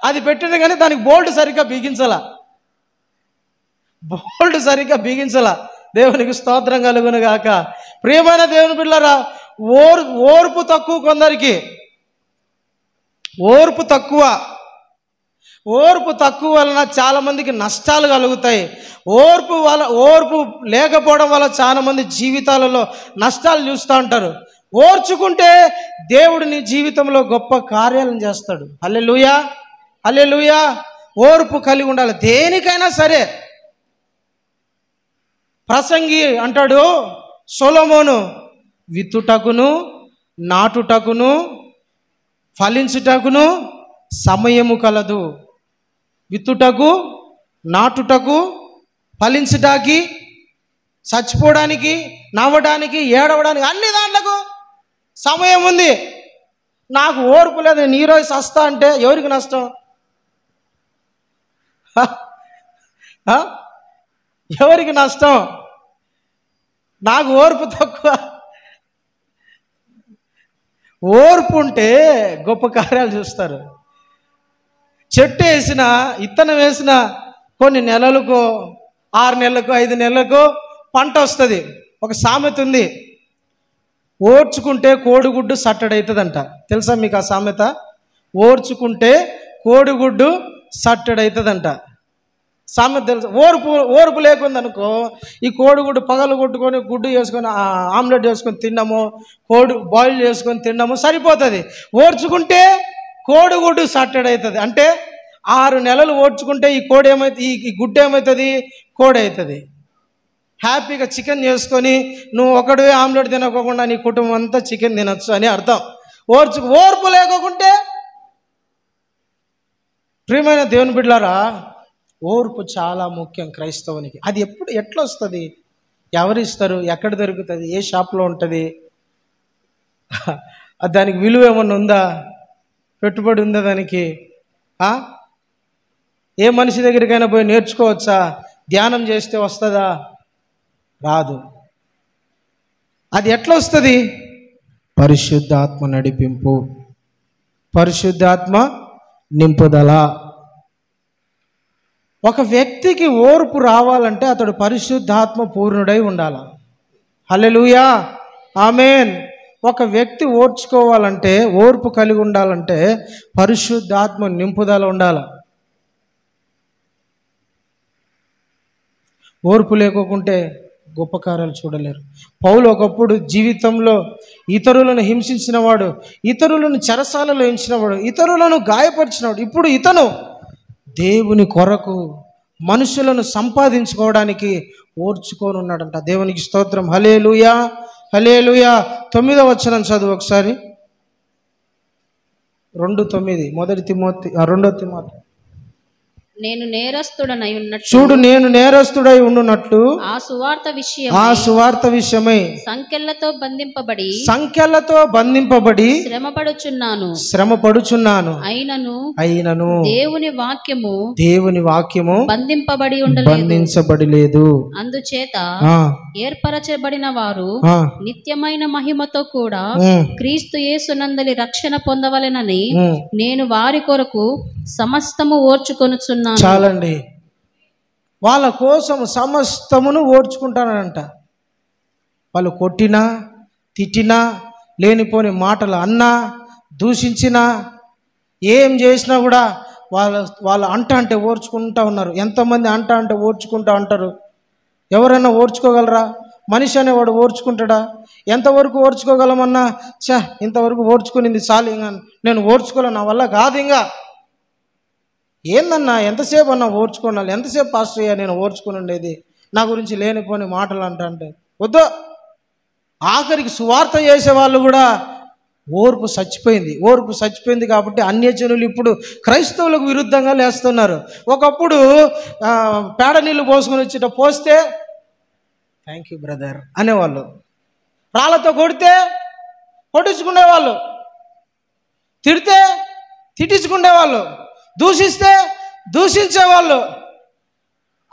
అది పెట్టిన కానీ దానికి బోల్ట్ సరిగ్గా బిగించాల. దేవునికి స్తోత్రం కలుగును గాక. ప్రియమైన దేవుని బిడ్డలారా, ఓర్పు తక్కువ కొందరికి, ఓర్పు తక్కువ వలన చాలా మందికి నష్టాలు కలుగుతాయి. ఓర్పు లేకపోవడం వల్ల చాలా మంది జీవితాలలో నష్టాలు చూస్తూ ఉంటారు. ఓర్చుకుంటే దేవుడు నీ జీవితంలో గొప్ప కార్యాలను చేస్తాడు. హల్లెలూయా, హల్లెలూయా. ఓర్పు కలిగి ఉండాలి దేనికైనా సరే. ప్రసంగి అంటాడు సొలొమోను, విత్తుటకును నాటుటకును ఫలించుటకును సమయము కలదు. విత్తుటకు, నాటుటకు, ఫలించడానికి, చచ్చిపోవడానికి, నవ్వడానికి, ఏడవడానికి, అన్ని దాంట్లకు సమయం ఉంది. నాకు ఓర్పు లేదు, నేను ఈరోజు సస్తా అంటే ఎవరికి నష్టం? ఎవరికి నష్టం? నాకు ఓర్పు తక్కువ. ఓర్పు ఉంటే గొప్ప కార్యాలు చూస్తారు. చెట్టు వేసిన, ఇత్తనం వేసిన కొన్ని నెలలకు, 6 నెలలకు, 5 నెలలకు పంట వస్తుంది. ఒక సామెత ఉంది, ఓర్చుకుంటే కోడిగుడ్డు సట్టడవుతుందంట. తెలుసా మీకు ఆ సామెత? ఓర్చుకుంటే కోడిగుడ్డు సట్టడవుతుందంట. సామెత తెలుసు. ఓర్పు లేకుందనుకో ఈ కోడిగుడ్డు పగలు కొట్టుకొని గుడ్డు వేసుకొని ఆమ్లెట్ వేసుకొని తిన్నాము, కోడి బాయిల్ చేసుకొని తిన్నాము సరిపోతుంది. ఓర్చుకుంటే కోడిగుడ్డు సట్టడవుతుంది. అంటే 6 నెలలు ఓర్చుకుంటే ఈ కోడి ఏమవుతుంది, ఈ గుడ్డు ఏమవుతుంది, కోడి అవుతుంది. హ్యాపీగా చికెన్ చేసుకొని నువ్వు ఒకడే ఆమ్లెట్ తినకోకుండా నీ కుటుంబం అంతా చికెన్ తినచ్చు అని అర్థం. ఓర్పు లేకోకుంటే, ప్రియమైన దేవుని బిడ్డలారా, ఓర్పు చాలా ముఖ్యం క్రైస్తవునికి. అది ఎట్లా వస్తుంది, ఎవరిస్తారు, ఎక్కడ దొరుకుతుంది, ఏ షాప్లో ఉంటుంది, దానికి విలువ ఏమన్నా ఉందా, పెట్టుబడి ఉందా దానికి? ఏ మనిషి దగ్గరికైనా పోయి నేర్చుకోవచ్చా? ధ్యానం చేస్తే వస్తుందా? రాదు. అది ఎట్లా వస్తుంది? పరిశుద్ధాత్మ నడిపింపు, పరిశుద్ధాత్మ నింపుదల. ఒక వ్యక్తికి ఓర్పు రావాలంటే అతడు పరిశుద్ధాత్మ పూర్ణుడై ఉండాలి. హల్లెలూయా, ఆమేన్. ఒక వ్యక్తి ఓర్చుకోవాలంటే, ఓర్పు కలిగి ఉండాలంటే పరిశుద్ధాత్మ నింపుదల ఉండాలి. ఓర్పు లేకోకుంటే గొప్ప కార్యాలు చూడలేరు. పౌలు ఒకప్పుడు జీవితంలో ఇతరులను హింసించినవాడు, ఇతరులను చెరసాలలో ఉంచినవాడు, ఇతరులను గాయపరిచినవాడు. ఇప్పుడు ఇతను దేవుని కొరకు మనుషులను సంపాదించుకోవడానికి ఓర్చుకొని ఉన్నాడంట. దేవునికి స్తోత్రం. హల్లెలూయా, హల్లెలూయా. 9వ వచనం చదువు ఒకసారి. 2:9 2 తిమోతి. నేను నేరస్తుడనై ఉన్నట్టు, చూడు, నేను నేరస్తుడై ఉండునట్లు ఆ సువార్త విషయమై సంకెళ్లతో బంధింపబడి శ్రమపడుచున్నాను. అయినను దేవుని వాక్యము బంధించబడలేదు. అందుచేత ఏర్పరచబడిన వారు నిత్యమైన మహిమతో కూడా క్రీస్తు యేసునందలి రక్షణ పొందవలెనని నేను వారి కొరకు సమస్తము ఓర్చుకొనుచున్నాను. చాలండి. వాళ్ళ కోసం సమస్తమును ఓర్చుకుంటానంట. వాళ్ళు కొట్టినా, తిట్టినా, లేనిపోని మాటలు అన్నా, దూషించినా, ఏం చేసినా కూడా వాళ్ళు అంటే ఓర్చుకుంటా ఉన్నారు. ఎంతమంది అంటే ఓర్చుకుంటా ఉంటారు? ఎవరైనా ఓర్చుకోగలరా? మనిషి అనేవాడు ఓర్చుకుంటాడా? ఎంతవరకు ఓర్చుకోగలమన్నా, ఇంతవరకు ఓర్చుకునింది చాలు, ఇంకా నేను ఓర్చుకోలే, నా వల్ల కాదు, ఇంకా ఏందన్నా ఎంతసేపు అన్నా ఓర్చుకోనాలి, ఎంతసేపు పాస్టర్ అయ్యా నేను ఓర్చుకుని ఉండేది, నా గురించి లేనిపోని మాటలు అంటే వద్దు. ఆఖరికి సువార్త చేసేవాళ్ళు కూడా ఓర్పు చచ్చిపోయింది కాబట్టి అన్యజనులు ఇప్పుడు క్రైస్తవులకు విరుద్ధంగా లేస్తున్నారు. ఒకప్పుడు పేడ నీళ్ళు పోసుకొని వచ్చేట పోస్తే థ్యాంక్ యూ బ్రదర్ అనేవాళ్ళు, రాళ్ళతో కొట్టించుకునేవాళ్ళు, తిడితే తిట్టించుకునేవాళ్ళు, దూషిస్తే దూషించేవాళ్ళు,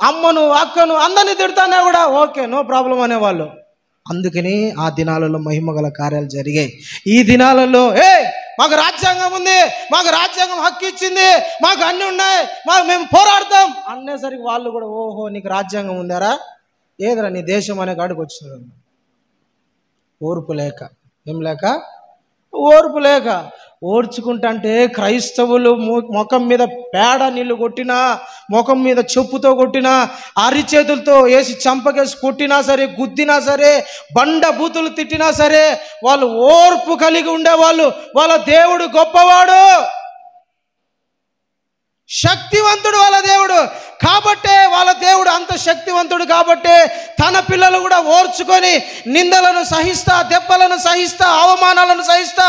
అమ్మను అక్కను అందరినీ తిడతానే కూడా ఓకే నో ప్రాబ్లం అనేవాళ్ళు. అందుకని ఆ దినాలలో మహిమగల కార్యాలు జరిగాయి. ఈ దినాలలో మాకు రాజ్యాంగం ఉంది, మాకు రాజ్యాంగం హక్కు ఇచ్చింది, మాకు అన్నీ ఉన్నాయి, మేము పోరాడతాం అనేసరికి వాళ్ళు కూడా ఓహో నీకు రాజ్యాంగం ఉందారా, ఏదరా నీ దేశం అనే కాడికి వచ్చినారు. ఓర్పు లేక, ఓర్పు లేక ఓర్చుకుంటే క్రైస్తవులు ముఖం మీద పేడ నీళ్ళు కొట్టినా, ముఖం మీద చెప్పుతో కొట్టినా, అరిచేతులతో వేసి చంపకేసి కొట్టినా సరే, గుద్దినా సరే, బండ బూతులు తిట్టినా సరే వాళ్ళు ఓర్పు కలిగి ఉండేవాళ్ళు. వాళ్ళ దేవుడు గొప్పవాడు, శక్తివంతుడు వాళ్ళ దేవుడు. కాబట్టే వాళ్ళ దేవుడు అంత శక్తివంతుడు కాబట్టే తన పిల్లలు కూడా ఓర్చుకొని నిందలను సహిస్తా, దెబ్బలను సహిస్తా, అవమానాలను సహిస్తా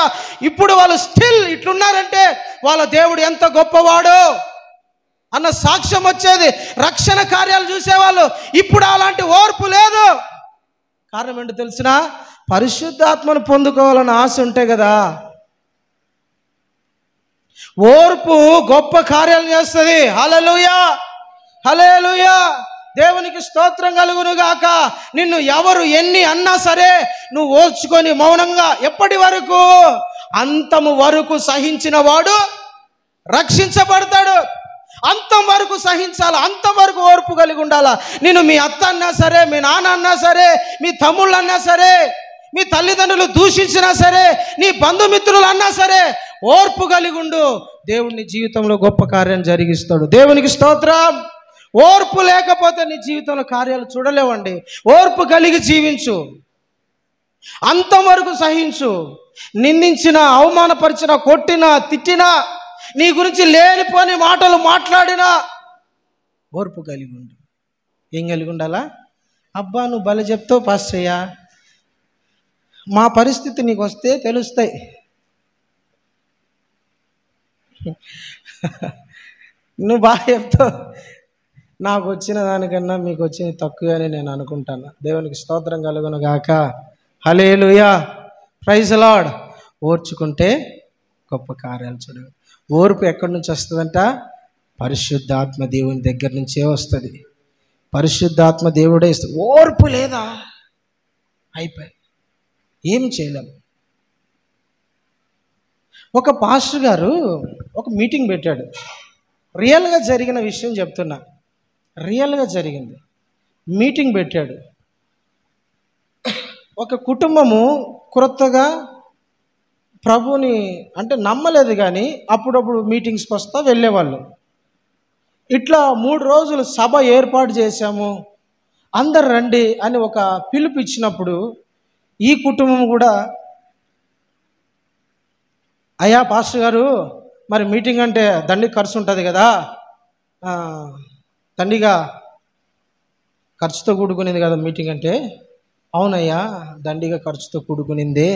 ఇప్పుడు వాళ్ళు స్టిల్ ఇట్లున్నారంటే వాళ్ళ దేవుడు ఎంత గొప్పవాడు అన్న సాక్ష్యం వచ్చేది. రక్షణ కార్యాలు చూసేవాళ్ళు ఇప్పుడు అలాంటి ఓర్పు లేదు. కారణం ఏంటో తెలిసినా, పరిశుద్ధాత్మను పొందుకోవాలని ఆశ ఉంటే కదా. ఓర్పు గొప్ప కార్యాలు చేస్తుంది. హల్లెలూయా, హల్లెలూయా. దేవునికి స్తోత్రం కలుగును గాక. నిన్ను ఎవరు ఎన్ని అన్నా సరే నువ్వు ఓర్చుకొని మౌనంగా ఎప్పటి వరకు? అంతము వరకు సహించిన వాడు రక్షించబడతాడు. అంతం వరకు సహించాలి, అంతం వరకు ఓర్పు కలిగి ఉండాలా. నేను మీ అత్త అన్నా సరే, మీ నాన్న అన్నా సరే, మీ తమ్ముళ్ళు అన్నా సరే, మీ తల్లిదండ్రులు దూషించినా సరే, నీ బంధుమిత్రులు అన్నా సరే ఓర్పు కలిగి ఉండు, దేవుని జీవితంలో గొప్ప కార్యం జరిగిస్తాడు. దేవునికి స్తోత్రం. ఓర్పు లేకపోతే నీ జీవితంలో కార్యాలు చూడలేవండి. ఓర్పు కలిగి జీవించు, అంతవరకు సహించు. నిందించిన, అవమానపరిచిన, కొట్టినా, తిట్టినా, నీ గురించి లేనిపోని మాటలు మాట్లాడినా ఓర్పు కలిగి ఉండు. ఏం కలిగి ఉండాలా? అబ్బా నువ్వు భలే చెప్తావు పాస్టయ్య, మా పరిస్థితి నీకు వస్తే తెలుస్తాయి. నువ్వు బాగా చెప్తావు, నాకు వచ్చిన దానికన్నా మీకు వచ్చింది తక్కువ అని నేను అనుకుంటాను. దేవునికి స్తోత్రం కలుగును గాక. హల్లెలూయా, ప్రైజ్ లార్డ్. ఓర్చుకుంటే గొప్ప కార్యాలు చూడు. ఓర్పు ఎక్కడి నుంచి వస్తుందంట? పరిశుద్ధాత్మ దేవుని దగ్గర నుంచే వస్తుంది. పరిశుద్ధాత్మ దేవుడే ఇస్తుంది. ఓర్పు లేదా అయిపోయి ఏం చేయలేము. ఒక పాస్టర్ గారు ఒక మీటింగ్ పెట్టాడు. రియల్గా జరిగిన విషయం చెప్తున్నా, రియల్గా జరిగింది. మీటింగ్ పెట్టాడు. ఒక కుటుంబము క్రొత్తగా ప్రభుని అంటే నమ్మలేదు, కానీ అప్పుడప్పుడు మీటింగ్స్కి వస్తా వెళ్ళేవాళ్ళు. ఇట్లా 3 రోజులు సభ ఏర్పాటు చేశాము, అందరు రండి అని ఒక పిలుపు ఇచ్చినప్పుడు ఈ కుటుంబం కూడా, అయ్యా పాస్టర్ గారు మరి మీటింగ్ అంటే దండిగా ఖర్చు ఉంటుంది కదా, దండిగా ఖర్చుతో కూడుకునేది కదా మీటింగ్ అంటే. అవునయ్యా దండిగా ఖర్చుతో కూడుకునింది,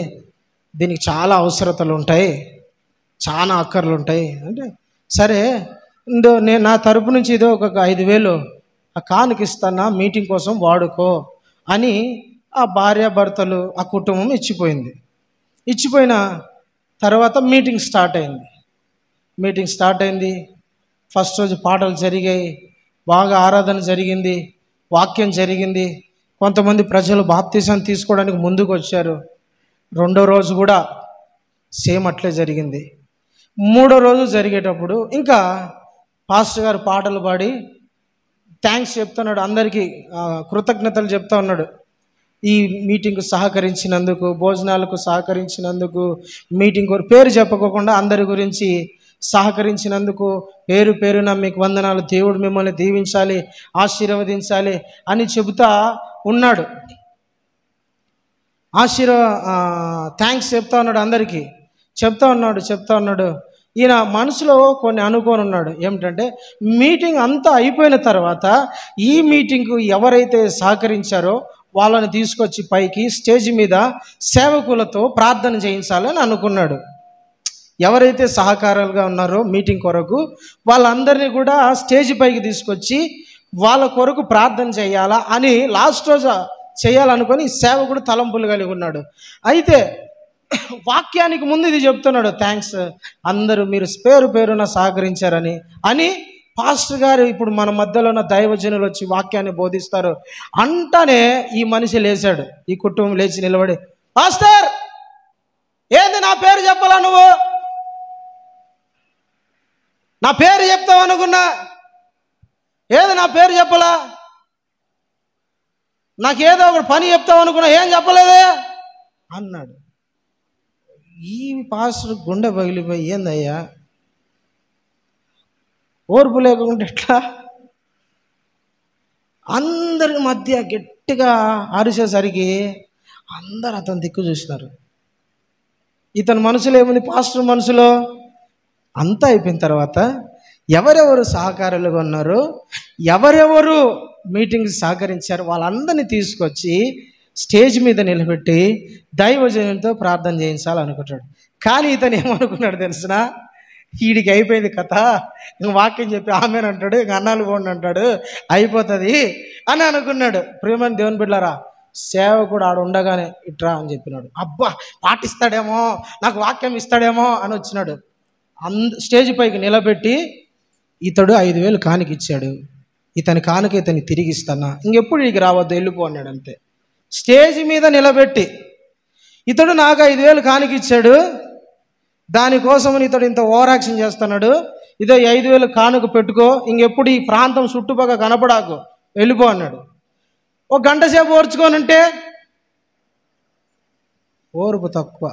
దీనికి చాలా అవసరతలు ఉంటాయి, చాలా అక్కర్లు ఉంటాయి అంటే, సరే నేను నా తరపు నుంచి ఏదో ఒక 5,000 ఆ కానుక ఇస్తానా, మీటింగ్ కోసం వాడుకో అని ఆ భార్యాభర్తలు ఆ కుటుంబం ఇచ్చిపోయింది. ఇచ్చిపోయిన తర్వాత మీటింగ్ స్టార్ట్ అయింది. ఫస్ట్ రోజు పాటలు జరిగాయి, బాగా ఆరాధన జరిగింది, వాక్యం జరిగింది. కొంతమంది ప్రజలు బాప్తిసం తీసుకోవడానికి ముందుకు వచ్చారు. రెండో రోజు కూడా సేమ్ అట్లే జరిగింది. మూడో రోజు జరిగేటప్పుడు ఇంకా పాస్టర్ గారు పాటలు పాడి థ్యాంక్స్ చెప్తున్నాడు, అందరికీ కృతజ్ఞతలు చెప్తా ఉన్నాడు. ఈ మీటింగ్కు సహకరించినందుకు, భోజనాలకు సహకరించినందుకు, మీటింగ్ పేరు చెప్పుకోకుండా అందరి గురించి సహకరించినందుకు పేరు పేరున మీకు వందనాలు, దేవుడు మిమ్మల్ని దీవించాలి, ఆశీర్వదించాలి అని చెబుతా ఉన్నాడు. థ్యాంక్స్ చెప్తా ఉన్నాడు, అందరికీ చెప్తా ఉన్నాడు. ఈయన మనసులో కొన్ని అనుకొని ఉన్నాడు. ఏమిటంటే మీటింగ్ అంతా అయిపోయిన తర్వాత ఈ మీటింగ్కు ఎవరైతే సహకరించారో వాళ్ళని తీసుకొచ్చి పైకి స్టేజ్ మీద సేవకులతో ప్రార్థన చేయించాలని అనుకున్నాడు. ఎవరైతే సహకారాలుగా ఉన్నారో మీటింగ్ కొరకు వాళ్ళందరినీ కూడా స్టేజ్ పైకి తీసుకొచ్చి వాళ్ళ కొరకు ప్రార్థన చేయాలా అని లాస్ట్ రోజు చేయాలనుకొని సేవకుడు తలంపులు కలిగి ఉన్నాడు. అయితే వాక్యానికి ముందు ఇది చెప్తున్నాడు, థ్యాంక్స్ అందరూ మీరు పేరున సహకరించారని పాస్టర్ గారు ఇప్పుడు మన మధ్యలో ఉన్న దైవజనులు వచ్చి వాక్యాన్ని బోధిస్తారు అంటానే ఈ మనిషి లేచాడు. ఈ కుటుంబం లేచి నిలబడి, పాస్టర్ ఏంది నా పేరు చెప్పాలా, నువ్వు నా పేరు చెప్తావు అనుకున్నా, ఏది నా పేరు చెప్పలా, నాకేదో ఒక పని చెప్తావు అనుకున్నా, ఏం చెప్పలేదే అన్నాడు. ఈ పాస్టర్ గుండె పగిలిపోయి, ఏందయ్యా ఓర్పు లేకుండా ఎట్లా, అందరి మధ్య గట్టిగా అరిచేసరికి అందరు అతని దిక్కు చూసినారు. ఇతని మనసులో ఏముంది, పాస్టర్ మనసులో అంతా అయిపోయిన తర్వాత ఎవరెవరు సహకారులుగా ఉన్నారో, ఎవరెవరు మీటింగ్ సహకరించారు వాళ్ళందరినీ తీసుకొచ్చి స్టేజ్ మీద నిలబెట్టి దైవజనులతో ప్రార్థన చేయించాలనుకుంటాడు. కానీ ఇతను ఏమనుకున్నాడు తెలుసునా, వీడికి అయిపోయింది కథ, ఇంక వాక్యం చెప్పి ఆమెను అంటాడు, ఇంక అన్నాలు పోండి అంటాడు, అయిపోతుంది అని అనుకున్నాడు. ప్రియమైన దేవుని బిడ్డలారా, సేవకుడు ఆడు ఉండగానే ఇట్రా అని చెప్పినాడు. అబ్బా పాటిస్తాడేమో, నాకు వాక్యం ఇస్తాడేమో అని వచ్చినాడు. స్టేజ్ పైకి నిలబెట్టి ఇతడు 5,000 కానుక ఇచ్చాడు. ఇతని కానుక ఇతని తిరిగి ఇస్తానా, ఇంకెప్పుడు ఇక రావద్దు, వెళ్ళిపో అన్నాడు. అంతే. స్టేజ్ మీద నిలబెట్టి ఇతడు నాకు 5,000 కానుక ఇచ్చాడు, దానికోసమని ఇతడు ఇంత ఓవర్ యాక్షన్ చేస్తున్నాడు, ఇదో 5,000 కానుక పెట్టుకో, ఇంకెప్పుడు ఈ ప్రాంతం చుట్టుపక్కల కనపడాకు, వెళ్ళిపో అన్నాడు. ఒక గంట సేపు ఓర్చుకోనంటే ఓర్పు తక్కువ.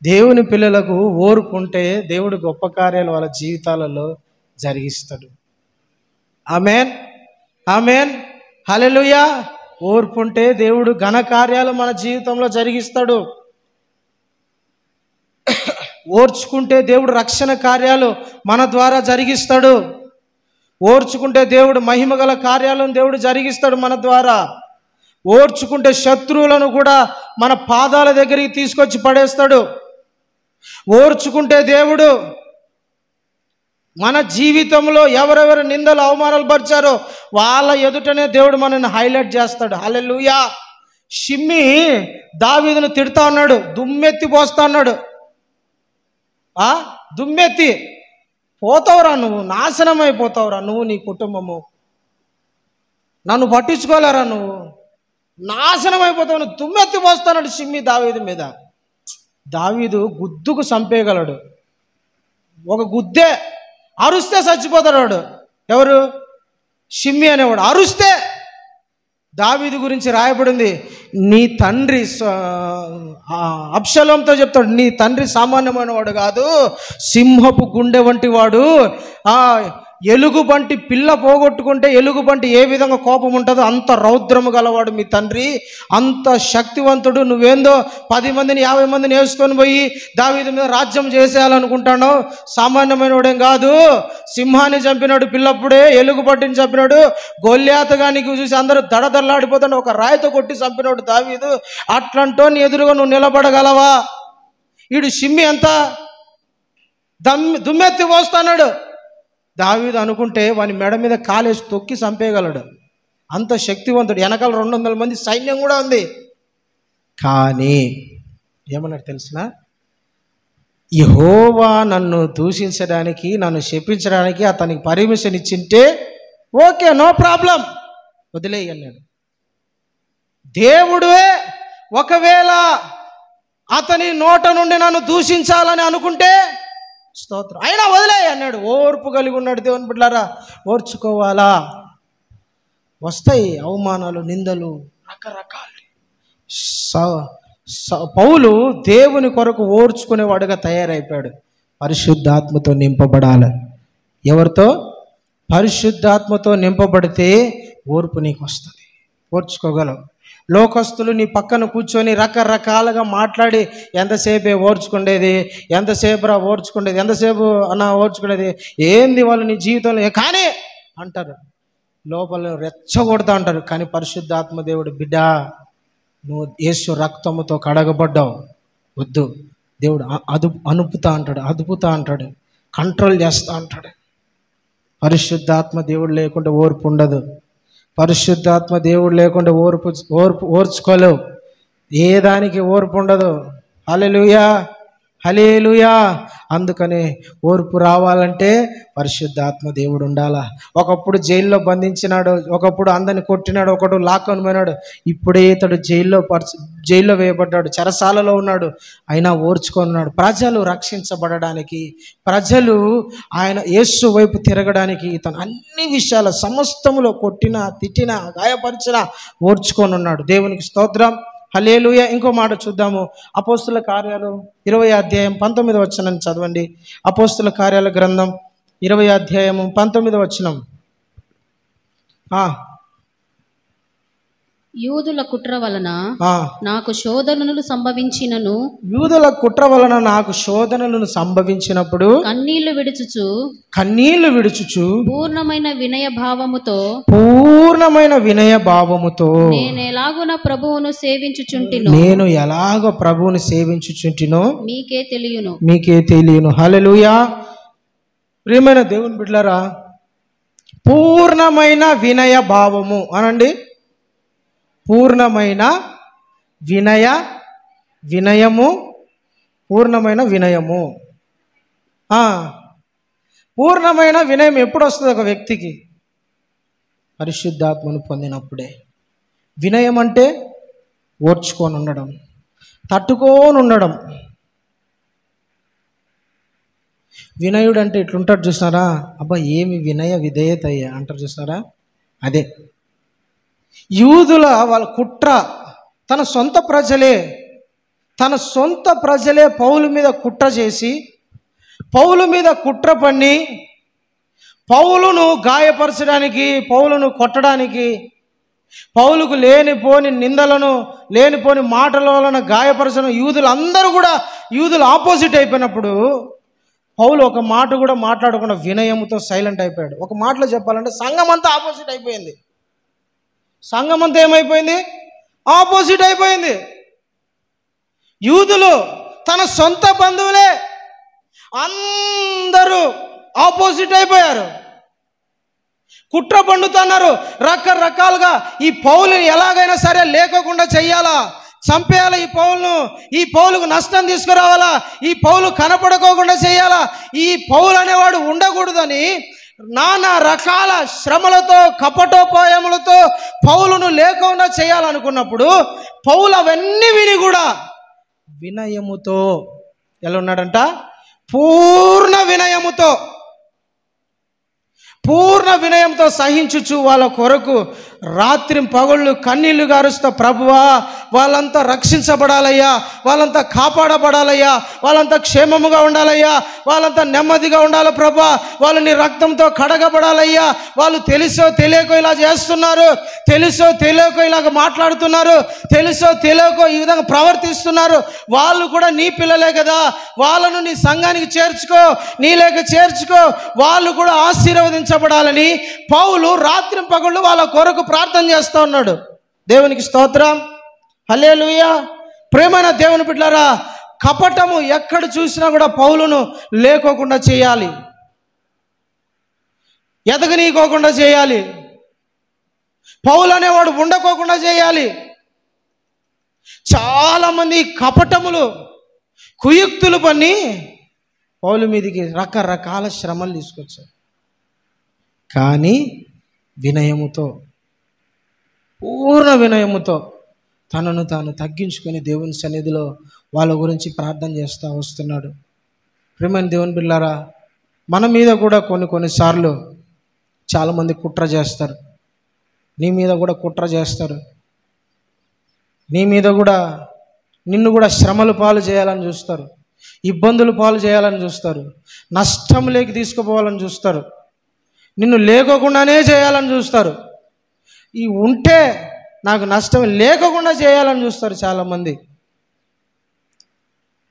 దేవుని పిల్లలకు ఓర్పు ఉంటే దేవుడు గొప్ప కార్యాలు వాళ్ళ జీవితాలలో జరిగిస్తాడు. ఆమేన్, ఆమేన్, హల్లెలూయా. ఓర్పు ఉంటే దేవుడు ఘన కార్యాలు మన జీవితంలో జరిగిస్తాడు. ఓర్చుకుంటే దేవుడు రక్షణ కార్యాలు మన ద్వారా జరిగిస్తాడు. ఓర్చుకుంటే దేవుడు మహిమగల కార్యాలను దేవుడు జరిగిస్తాడు మన ద్వారా. ఓర్చుకుంటే శత్రువులను కూడా మన పాదాల దగ్గరికి తీసుకొచ్చి పడేస్తాడు. ఓర్చుకుంటే దేవుడు మన జీవితంలో ఎవరెవరు నిందలు అవమానాలు పరిచారో వాళ్ళ ఎదుటనే దేవుడు మనల్ని హైలైట్ చేస్తాడు. హల్లెలూయా. షిమ్మి దావీదును తిడతా ఉన్నాడు, దుమ్మెత్తి పోస్తా అన్నాడు. దుమ్మెత్తి పోతావురా నువ్వు, నాశనం అయిపోతావురా నువ్వు, నీ కుటుంబము, నన్ను పట్టించుకోలేరా నువ్వు, నాశనం అయిపోతావు, నువ్వు దుమ్మెత్తి పోస్తాడు షిమ్మి దావీదు మీద. దావీదు గుద్దుకు చంపేయగలడు, ఒక గుద్దే అరుస్తే చచ్చిపోతాడు వాడు. ఎవరు? షిమ్మి అనేవాడు. అరుస్తే దావీదు గురించి రాయబడింది, నీ తండ్రి అబ్షలోంతో చెప్తాడు, నీ తండ్రి సామాన్యమైన వాడు కాదు, సింహపు గుండె వంటి వాడు. ఎలుగుబంటి పిల్ల పోగొట్టుకుంటే ఎలుగుబంటి ఏ విధంగా కోపం ఉంటుందో అంత రౌద్రము గలవాడు మీ తండ్రి, అంత శక్తివంతుడు. నువ్వేందో 10 మందిని 50 మందిని వేసుకొని పోయి దావీదు మీద రాజ్యం చేసేయాలనుకుంటాను. సామాన్యమైన వాడేం కాదు. సింహాన్ని చంపినాడు పిల్లప్పుడే, ఎలుగుబంటిని చంపినాడు, గొల్యాతగానికి చూసి అందరూ దడదల్లాడిపోతాడు, ఒక రాయితో కొట్టి చంపినాడు దావీదు. అట్లంటో నీ ఎదురుగా నువ్వు నిలబడగలవా? వీడు షిమ్మి అంతా దుమ్మెత్తి పోస్తున్నాడు. దావీదు అనుకుంటే వాని మెడ మీద కాలేసి తొక్కి చంపేయగలడు, అంత శక్తివంతుడు. వెనకాల 200 మంది సైన్యం కూడా ఉంది. కానీ ఏమన్నాడు తెలిసిన? యెహోవా నన్ను దూషించడానికి, నన్ను శపించడానికి అతనికి పర్మిషన్ ఇచ్చింటే ఓకే, నో ప్రాబ్లం, వదిలేయి అన్నాడు. దేవుడే ఒకవేళ అతని నోట నుండి నన్ను దూషించాలని అనుకుంటే స్తోత్రం, అయినా వదిలే అన్నాడు. ఓర్పు కలిగి ఉన్నాడు దేవుని బిడ్డలారా. ఓర్చుకోవాలా? వస్తాయి అవమానాలు, నిందలు, రకరకాలు. పౌలు దేవుని కొరకు ఓర్చుకునేవాడుగా తయారైపోయాడు. పరిశుద్ధాత్మతో నింపబడాలి. ఎవరితో? పరిశుద్ధాత్మతో నింపబడితే ఓర్పు నీకు వస్తుంది, ఓర్చుకోగలవు. లోకస్తులు నీ పక్కన కూర్చొని రకరకాలుగా మాట్లాడి ఎంతసేపే ఓర్చుకునేది, ఎంతసేపు రా ఓర్చుకునేది, ఎంతసేపు అన్న ఓర్చుకునేది, ఏంది వాళ్ళు నీ జీవితంలో కానీ అంటారు, లోపల రెచ్చగొడతా అంటారు. కానీ పరిశుద్ధాత్మ దేవుడు, బిడ్డ నువ్వు యేసు రక్తముతో కడగబడ్డావు, వద్దు, దేవుడు అనుపుతా అంటాడు, అదుపుతా అంటాడు, కంట్రోల్ చేస్తా అంటాడు. పరిశుద్ధాత్మ దేవుడు లేకుండా ఓర్పు ఉండదు. పరిశుద్ధాత్మ దేవుడు లేకుండా ఓర్చుకోలేవు. ఏ దానికి ఓర్పు ఉండదు. హల్లెలూయా, హల్లెలూయా. అందుకని ఓర్పు రావాలంటే పరిశుద్ధాత్మ దేవుడు ఉండాలా. ఒకప్పుడు జైల్లో బంధించినాడు, ఒకప్పుడు అందరిని కొట్టినాడు, ఒకడు లాక్కొని పోయినాడు. ఇప్పుడే ఇతడు జైల్లో వేయబడ్డాడు, చెరసాలలో ఉన్నాడు, అయినా ఓర్చుకొన్నాడు. ప్రజలు రక్షించబడడానికి, ప్రజలు ఆయన యేసు వైపు తిరగడానికి ఇతను అన్ని విషయాల సమస్తములో కొట్టినా, తిట్టినా, గాయపరిచినా ఓర్చుకొని ఉన్నాడు. దేవునికి స్తోత్రం, హల్లెలూయా. ఇంకో మాట చూద్దాము. అపోస్తుల కార్యాలు 20వ అధ్యాయం 19వ వచనం చదవండి. అపోస్తుల కార్యాల గ్రంథం 20వ అధ్యాయము 19వ వచనం. యూదుల కుట్ర వలన నాకు శోధనలు సంభవించినను, యూదుల కుట్ర వలన నాకు శోధనలను సంభవించినప్పుడు కన్నీళ్లు విడుచుచు పూర్ణమైన వినయ భావముతో నేను ఎలాగో ప్రభువును సేవించుచుంటినో మీకే తెలియను. హల్లెలూయా. ప్రియమైన దేవుని బిడ్డలారా, పూర్ణమైన వినయ భావము అనండి. పూర్ణమైన వినయము, పూర్ణమైన వినయము. పూర్ణమైన వినయం ఎప్పుడు వస్తుంది ఒక వ్యక్తికి? పరిశుద్ధాత్మను పొందినప్పుడే. వినయం అంటే ఓర్చుకొని ఉండడం, తట్టుకొని ఉండడం. వినయుడు అంటే ఇట్లుంటాడు చూసారా, అబ్బా ఏమి వినయ విధేయత అయ్యా అంటారు చూసారా, అదే. యూదుల వాళ్ళ కుట్ర, తన సొంత ప్రజలే తన సొంత ప్రజలే పౌలు మీద కుట్ర చేసి, పౌలు మీద కుట్ర పన్ని, పౌలును గాయపరచడానికి, పౌలును కొట్టడానికి, పౌలుకు లేనిపోని నిందలను, లేనిపోని మాటల వలన గాయపరచడం, యూదులు ఆపోజిట్ అయిపోయినప్పుడు పౌలు ఒక మాట కూడా మాట్లాడకుండా వినయముతో సైలెంట్ అయిపోయాడు. ఒక మాటలో చెప్పాలంటే సంఘం అంతా ఆపోజిట్ అయిపోయింది. సంఘం అంతా ఏమైపోయింది? ఆపోజిట్ అయిపోయింది. యూదులు తన సొంత బంధువులే అందరూ ఆపోజిట్ అయిపోయారు. కుట్ర పండుతున్నారు రకరకాలుగా. ఈ పౌలుని ఎలాగైనా సరే లేకోకుండా చెయ్యాలా, చంపేయాలా, ఈ పౌలుకు నష్టం తీసుకురావాలా, ఈ పౌలు కనపడుకోకుండా చేయాలా, ఈ పౌలు అనేవాడు ఉండకూడదని నానా రకాల శ్రమలతో, కపటోపాయములతో పౌలును లేకుండా చేయాలనుకున్నప్పుడు పౌలు అవన్నీ విని కూడా వినయముతో ఎలా ఉన్నాడంట? పూర్ణ వినయంతో సహించుచు వాళ్ళ కొరకు రాత్రి పగళ్ళు కన్నీళ్లు గారుస్తా, ప్రభువా వాళ్ళంతా రక్షించబడాలయ్యా, వాళ్ళంతా కాపాడబడాలయ్యా, వాళ్ళంతా క్షేమముగా ఉండాలయ్యా, వాళ్ళంతా నెమ్మదిగా ఉండాలి ప్రభువా, వాళ్ళు నీ రక్తంతో కడగబడాలయ్యా, వాళ్ళు తెలుసో తెలియకో ఇలా చేస్తున్నారు, తెలుసో తెలియకో ఇలాగ మాట్లాడుతున్నారు, తెలుసో తెలియకో ఈ విధంగా ప్రవర్తిస్తున్నారు, వాళ్ళు కూడా నీ పిల్లలే కదా, వాళ్ళను నీ సంఘానికి చేర్చుకో, నీలేక చేర్చుకో, వాళ్ళు కూడా ఆశీర్వదించబడాలని పౌలు రాత్రి పగళ్ళు వాళ్ళ కొరకు ప్రార్థన చేస్తూ ఉన్నాడు. దేవునికి స్తోత్రం, హల్లెలూయా. ప్రేమైన దేవుని బిడ్డలారా, కపటము ఎక్కడ చూసినా కూడా పౌలును లేకోకుండా చేయాలి, ఎదగనీకోకుండా చేయాలి, పౌలు అనేవాడు ఉండకోకుండా చేయాలి. చాలామంది కపటములు, కుయుక్తులు పన్ని పౌలు మీదికి రకరకాల శ్రమలు తీసుకొచ్చారు. కానీ వినయముతో, పూర్ణ వినయముతో తనను తాను తగ్గించుకొని దేవుని సన్నిధిలో వాళ్ళ గురించి ప్రార్థన చేస్తూ వస్తున్నాడు. ప్రియమైన దేవుని బిడ్డలారా, మన మీద కూడా కొన్నిసార్లు చాలామంది కుట్ర చేస్తారు. నీ మీద కూడా కుట్ర చేస్తారు. నీ మీద కూడా నిన్ను కూడా శ్రమలు పాలు చేయాలని చూస్తారు, ఇబ్బందులు పాలు చేయాలని చూస్తారు, నష్టంలోకి తీసుకుపోవాలని చూస్తారు, నిన్ను లేకోకుండానే చేయాలని చూస్తారు. ఈ ఉంటే నాకు నష్టం లేకుండా చేయాలని చూస్తారు చాలామంది.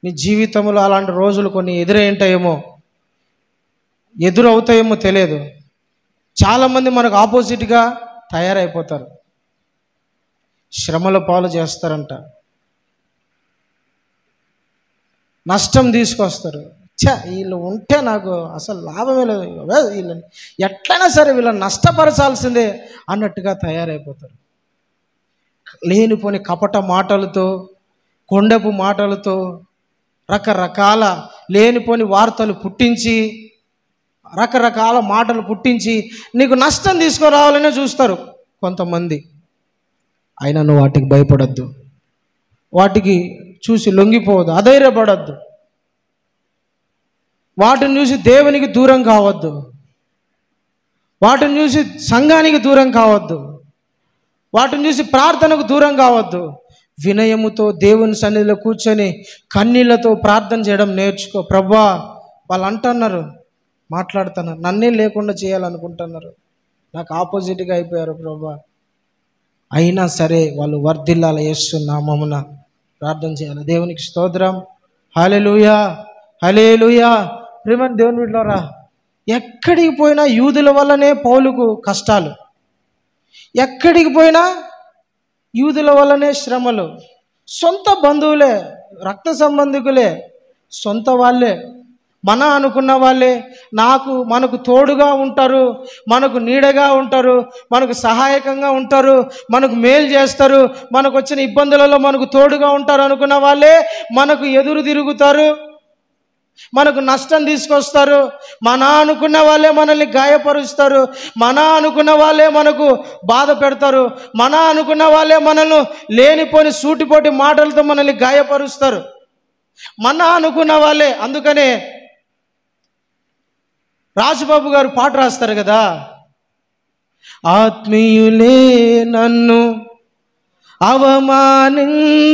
నీ జీవితంలో అలాంటి రోజులు కొన్ని ఎదురవుతాయేమో తెలియదు. చాలామంది మనకు ఆపోజిట్గా తయారైపోతారు, శ్రమల పాలు చేస్తారంట, నష్టం తీసుకొస్తారు. వీళ్ళు ఉంటే నాకు అసలు లాభమే లేదు, వీళ్ళని ఎట్లయినా సరే వీళ్ళని నష్టపరచాల్సిందే అన్నట్టుగా తయారైపోతారు. లేనిపోని కపట మాటలతో, కొండపు మాటలతో, రకరకాల లేనిపోని వార్తలు పుట్టించి, రకరకాల మాటలు పుట్టించి నీకు నష్టం తీసుకురావాలనే చూస్తారు కొంతమంది. అయినా నువ్వు వాటికి భయపడద్దు, వాటికి చూసి లొంగిపోవద్దు, అధైర్యపడద్దు, వాటిని చూసి దేవునికి దూరం కావద్దు, వాటిని చూసి సంఘానికి దూరం కావద్దు, వాటిని చూసి ప్రార్థనకు దూరం కావద్దు. వినయముతో దేవుని సన్నిధిలో కూర్చొని కన్నీళ్లతో ప్రార్థన చేయడం నేర్చుకో. ప్రభువా, వాళ్ళు అంటున్నారు, మాట్లాడుతున్నారు, నన్నే లేకుండా చేయాలనుకుంటున్నారు, నాకు ఆపోజిట్గా అయిపోయారు ప్రభువా, అయినా సరే వాళ్ళు వర్ధిల్లాల యేసు నామమున ప్రార్థన చేయాలి. దేవునికి స్తోత్రం, హల్లెలూయా, హల్లెలూయా. ప్రియమైన దేవుని బిడ్డలారా, ఎక్కడికి పోయినా యూదుల వల్లనే పౌలుకు కష్టాలు, ఎక్కడికి పోయినా యూదుల వల్లనే శ్రమలు. సొంత బంధువులే, రక్త సంబంధికులే, సొంత వాళ్ళే, మన అనుకున్న వాళ్ళే మనకు తోడుగా ఉంటారు, మనకు నీడగా ఉంటారు, మనకు సహాయకంగా ఉంటారు, మనకు మేలు చేస్తారు, మనకు వచ్చిన ఇబ్బందులలో మనకు తోడుగా ఉంటారు అనుకున్న వాళ్ళే మనకు ఎదురు తిరుగుతారు, మనకు నష్టం తీసుకొస్తారు. మన అనుకున్న వాళ్ళే మనల్ని గాయపరుస్తారు, మన అనుకున్న వాళ్ళే మనకు బాధ పెడతారు, మన అనుకున్న వాళ్ళే మనల్ని లేనిపోని సూటిపోటి మాటలతో మనల్ని గాయపరుస్తారు, మన అనుకున్న వాళ్ళే. అందుకనే రాజుబాబు గారు పాట రాస్తారు కదా, ఆత్మీయులే నన్ను అవమానించగా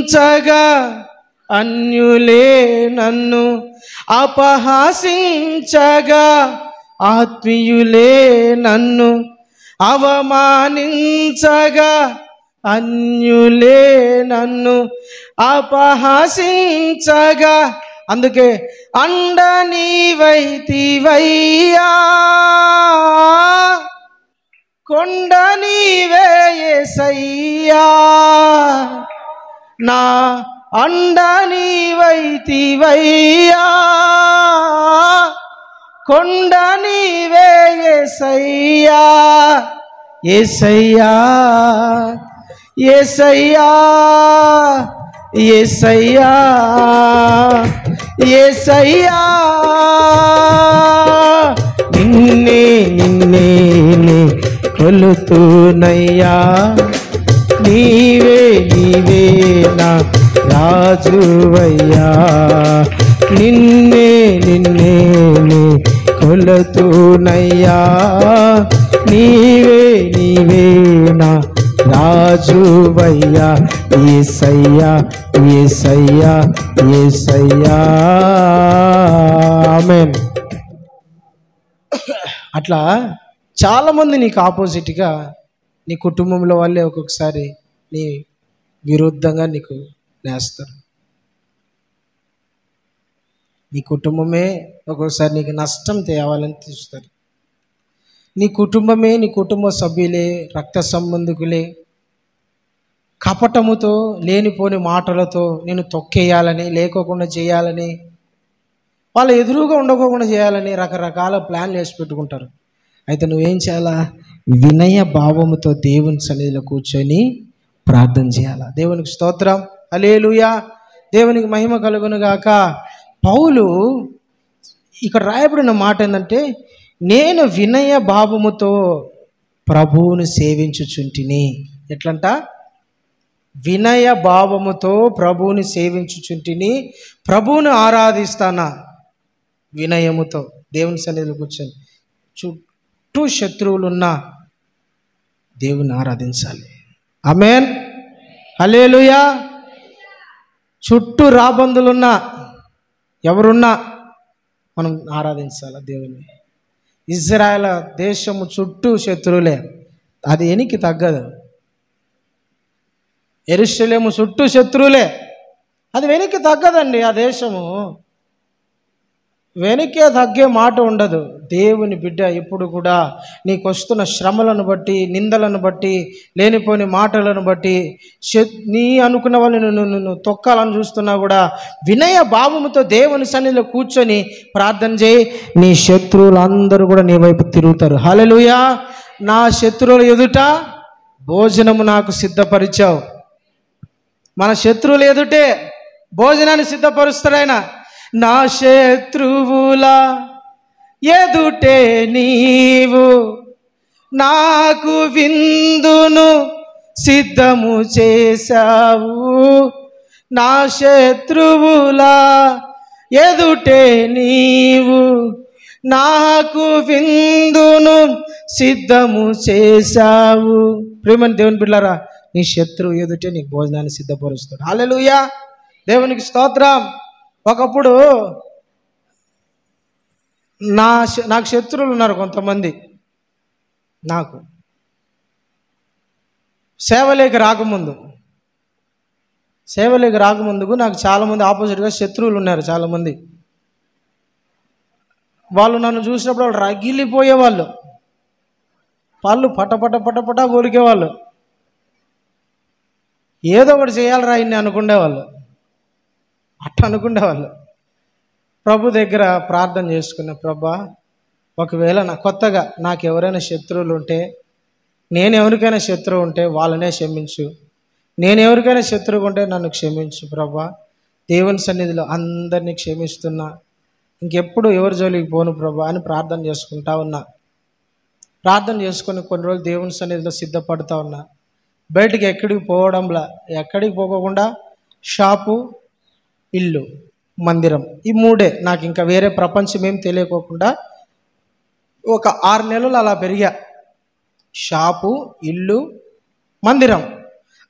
అన్యులే నన్ను అపహాసించగా, ఆత్మీయులే నన్ను అవమానించగా, అన్యులే నన్ను అపహాసించగా, అందుకే అండ నీవైతివయ్యా, కొండ నీవే యేసయ్యా, నా అండ నీవైతివయ్యా, కొండ నీవే యేసయ్యా, యేసయ్యా, యేసయ్యా, యేసయ్యా, యేసయ్యా, నిన్నే నిన్నే కొలుతునయ్యా, నీవే నీవే నా రాజువయ్యా, నిన్నే నిన్నే కొలుతునయ్యా, నీవే నీవే నా రాజువయ్యా, యేసయ్యా, యేసయ్యా, యేసయ్యా, ఆమేన్. అట్లా చాలామంది నీకు ఆపోజిట్గా, నీ కుటుంబంలో వాళ్ళే ఒక్కొక్కసారి నీ విరుద్ధంగా నీకు నేస్తారు. నీ కుటుంబమే ఒక్కొక్కసారి నీకు నష్టం తేవాలని చూస్తారు. నీ కుటుంబమే, నీ కుటుంబ సభ్యులే, రక్త సంబంధికులే కపటముతో, లేనిపోని మాటలతో నేను తొక్కేయాలని, లేకోకుండా చేయాలని, వాళ్ళ ఎదురుగా ఉండకోకుండా చేయాలని రకరకాల ప్లాన్లు వేసి పెట్టుకుంటారు. అయితే నువ్వేం చేయాలా? వినయ భావముతో దేవుని సన్నిధిలో కూర్చొని ప్రార్థన చేయాలా. దేవునికి స్తోత్రం, హల్లెలూయా, దేవునికి మహిమ కలుగును గాక. పౌలు ఇక్కడ రాయబడిన మాట ఏంటంటే, నేను వినయ భావముతో ప్రభువుని సేవించుచుంటిని. ఎట్లంట? వినయ భావముతో ప్రభువుని సేవించుచుంటిని, ప్రభువుని ఆరాధిస్తానా వినయముతో. దేవుని సన్నిధిలో కూర్చొని చుట్టూ శత్రువులున్నా దేవుని ఆరాధించాలి. ఆమేన్, హల్లెలూయా. చుట్టూ రాబందులున్నా ఎవరున్నా మనం ఆరాధించాలి దేవుని. ఇజ్రాయేల్ దేశము చుట్టూ శత్రువులే, అది ఎనికి తగ్గదు. యెరూషలేము చుట్టూ శత్రువులే, అది వెనక్కి తగ్గదండి. ఆ దేశము వెనకే తగ్గే మాట ఉండదు. దేవుని బిడ్డ ఎప్పుడు కూడా నీకు వస్తున్న శ్రమలను బట్టి, నిందలను బట్టి, లేనిపోని మాటలను బట్టి, నీ అనుకున్న వాళ్ళని నువ్వు తొక్కాలని చూస్తున్నా కూడా వినయ భావముతో దేవుని సన్నిధిలో కూర్చొని ప్రార్థన చేయి. నీ శత్రువులందరూ కూడా నీ వైపు తిరుగుతారు. హల్లెలూయా. నా శత్రువుల ఎదుట భోజనము నాకు సిద్ధపరిచావు. మన శత్రువులు ఎదుటే భోజనాన్ని సిద్ధపరుస్తాడు ఆయన. నా శత్రువుల ఎదుటే నీవు నాకు విందును సిద్ధము చేశావు. నా శత్రువుల ఎదుటే నీవు నాకు విందును సిద్ధము చేశావు. ప్రేమని దేవుని బిడ్డలారా, నీ శత్రువు ఎదుటే నీకు భోజనాన్ని సిద్ధపరుస్తాడు. హల్లెలూయా, దేవునికి స్తోత్రం. ఒకప్పుడు నాకు శత్రువులు ఉన్నారు కొంతమంది. నాకు సేవలోకి రాకముందుకు నాకు చాలామంది ఆపోజిట్గా శత్రువులు ఉన్నారు. చాలామంది వాళ్ళు నన్ను చూసినప్పుడు వాళ్ళు రగిలిపోయేవాళ్ళు, పళ్ళు పటపట కొరికేవాళ్ళు. ఏదో ఒకటి చేయాలిరా ఇన్ని అనుకునేవాళ్ళు, అనుకునేవాళ్ళు. ప్రభు దగ్గర ప్రార్థన చేసుకున్న, ప్రభా ఒకవేళ కొత్తగా నాకు ఎవరైనా శత్రువులు ఉంటే, నేను ఎవరికైనా శత్రువు ఉంటే వాళ్ళనే క్షమించు, నేను ఎవరికైనా శత్రువు ఉంటే నన్ను క్షమించు ప్రభా. దేవుని సన్నిధిలో అందరినీ క్షమిస్తున్నా, ఇంకెప్పుడు ఎవరి జోలికి పోను ప్రభా అని ప్రార్థన చేసుకుంటా ఉన్నా. ప్రార్థన చేసుకుని కొన్ని రోజులు దేవుని సన్నిధిలో సిద్ధపడుతూ ఉన్నా. బయటికి ఎక్కడికి పోవడంలా, ఎక్కడికి పోకుండా షాపు, ఇల్లు, మందిరం, ఈ మూడే నాకు. ఇంకా వేరే ప్రపంచం ఏం తెలియకోకుండా ఒక 6 నెలలు అలా పెరిగా. షాపు, ఇల్లు, మందిరం,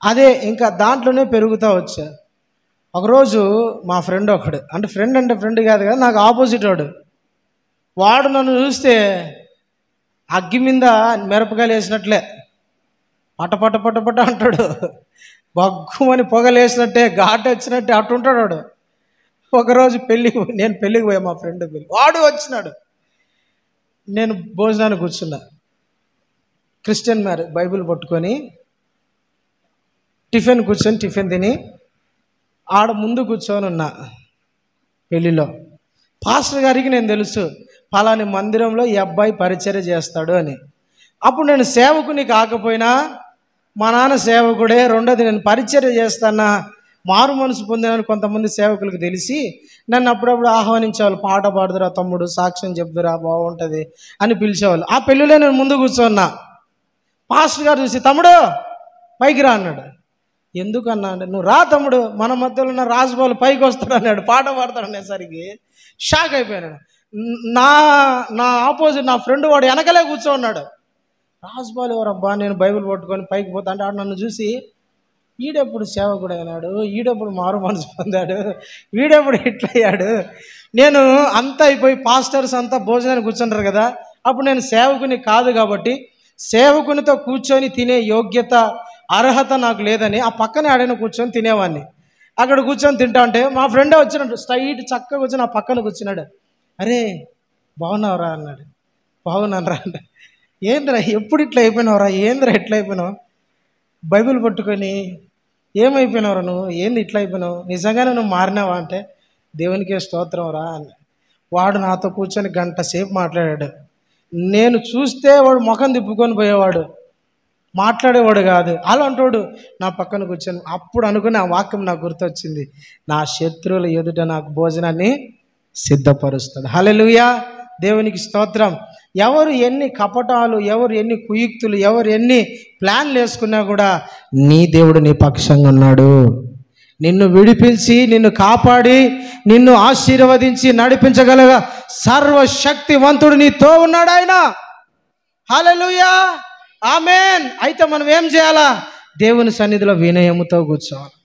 అదే ఇంకా దాంట్లోనే పెరుగుతూ వచ్చా. ఒకరోజు మా ఫ్రెండ్ ఒకడు, అంటే ఫ్రెండ్ కాదు కదా, నాకు ఆపోజిట్ వాడు నన్ను చూస్తే అగ్గి మీద మిరపకాయలు వేసినట్లే పట పట పట పట అంటాడు. బగ్గుమని పొగలేసినట్టే, ఘాటు వచ్చినట్టే అట్టుంటాడు వాడు. ఒకరోజు నేను పెళ్ళికి పోయా, మా ఫ్రెండ్ పెళ్ళి, వాడు వచ్చినాడు. నేను భోజనానికి కూర్చున్నా, క్రిస్టియన్ మ్యారేజ్, బైబిల్ పట్టుకొని టిఫిన్ తిని ఆడ ముందు కూర్చొని ఉన్నా పెళ్ళిలో. పాస్టర్ గారికి నేను తెలుసు పలాని మందిరంలో ఈ అబ్బాయి పరిచర్య చేస్తాడు అని. అప్పుడు నేను సేవకుని కాకపోయినా మా నాన్న సేవకుడే, రెండోది నేను పరిచర్య చేస్తానా, మారు మనసు పొందినని కొంతమంది సేవకులకు తెలిసి నన్ను అప్పుడప్పుడు ఆహ్వానించేవాళ్ళు. పాట పాడుదురా తమ్ముడు, సాక్ష్యం చెప్దురా, బాగుంటుంది అని పిలిచేవాళ్ళు. ఆ పెళ్ళిలో నేను ముందు కూర్చోన్నా. పాస్టర్ గారు చూసి తమ్ముడు పైకి రా అన్నాడు. ఎందుకన్నా అంటే, నువ్వు రా తమ్ముడు, మన మధ్యలో ఉన్న రాజుబాలు పైకి వస్తాడు అన్నాడు. పాట పాడతాడు అనేసరికి షాక్ అయిపోయాను. నా ఆపోజిట్ నా ఫ్రెండ్ వాడు వెనకలే కూర్చోన్నాడు. రాజుబాలు ఎవరబ్బా, నేను బైబిల్ పట్టుకొని పైకి పోతా అంటే ఆడు నన్ను చూసి ఈడెప్పుడు సేవకుడు అయినాడు, ఈడెప్పుడు మారు మనసు పొందాడు, వీడెప్పుడు ఇట్లయ్యాడు. నేను అంతా అయిపోయి పాస్టర్స్ అంతా భోజనానికి కూర్చుంటారు కదా, అప్పుడు నేను సేవకుని కాదు కాబట్టి సేవకునితో కూర్చొని తినే యోగ్యత అర్హత నాకు లేదని ఆ పక్కనే ఆడైనా కూర్చొని తినేవాడిని. అక్కడ కూర్చొని తింటా ఉంటే మా ఫ్రెండే వచ్చినాడు, స్ట్రైట్ చక్కగా కూర్చొని ఆ పక్కన కూర్చున్నాడు. అరే బాగున్నావురా అన్నాడు. బాగున్నాను రా అంటే, ఏంద్రా ఎప్పుడు ఇట్లా అయిపోయినావురా, ఏంద్రా ఎట్లా అయిపోయినావు, బైబిల్ పట్టుకొని ఏమైపోయినావురా నువ్వు, ఏంది ఇట్లా అయిపోయినావు, నిజంగానే నువ్వు మారినావా అంటే, దేవునికే స్తోత్రం రా అని. వాడు నాతో కూర్చొని గంట సేపు మాట్లాడాడు. నేను చూస్తే వాడు ముఖం తిప్పుకొని పోయేవాడు, మాట్లాడేవాడు కాదు. అలాంటోడు నా పక్కన కూర్చొని అప్పుడు అనుకుని ఆ వాక్యం నాకు గుర్తొచ్చింది, నా శత్రువుల ఎదుట నాకు భోజనాన్ని సిద్ధపరుస్తాడు. హల్లెలూయా, దేవునికి స్తోత్రం. ఎవరు ఎన్ని కపటాలు, ఎవరు ఎన్ని కుయుక్తులు, ఎవరు ఎన్ని ప్లాన్లు వేసుకున్నా కూడా నీ దేవుడు నీ పక్షంగా ఉన్నాడు. నిన్ను విడిపించి, నిన్ను కాపాడి, నిన్ను ఆశీర్వదించి నడిపించగలగా సర్వశక్తివంతుడు నీతో ఉన్నాడు ఆయన. హల్లెలూయా, ఆమేన్. అయితే మనం ఏం చేయాలా? దేవుని సన్నిధిలో వినయముతో కూర్చోవాలి.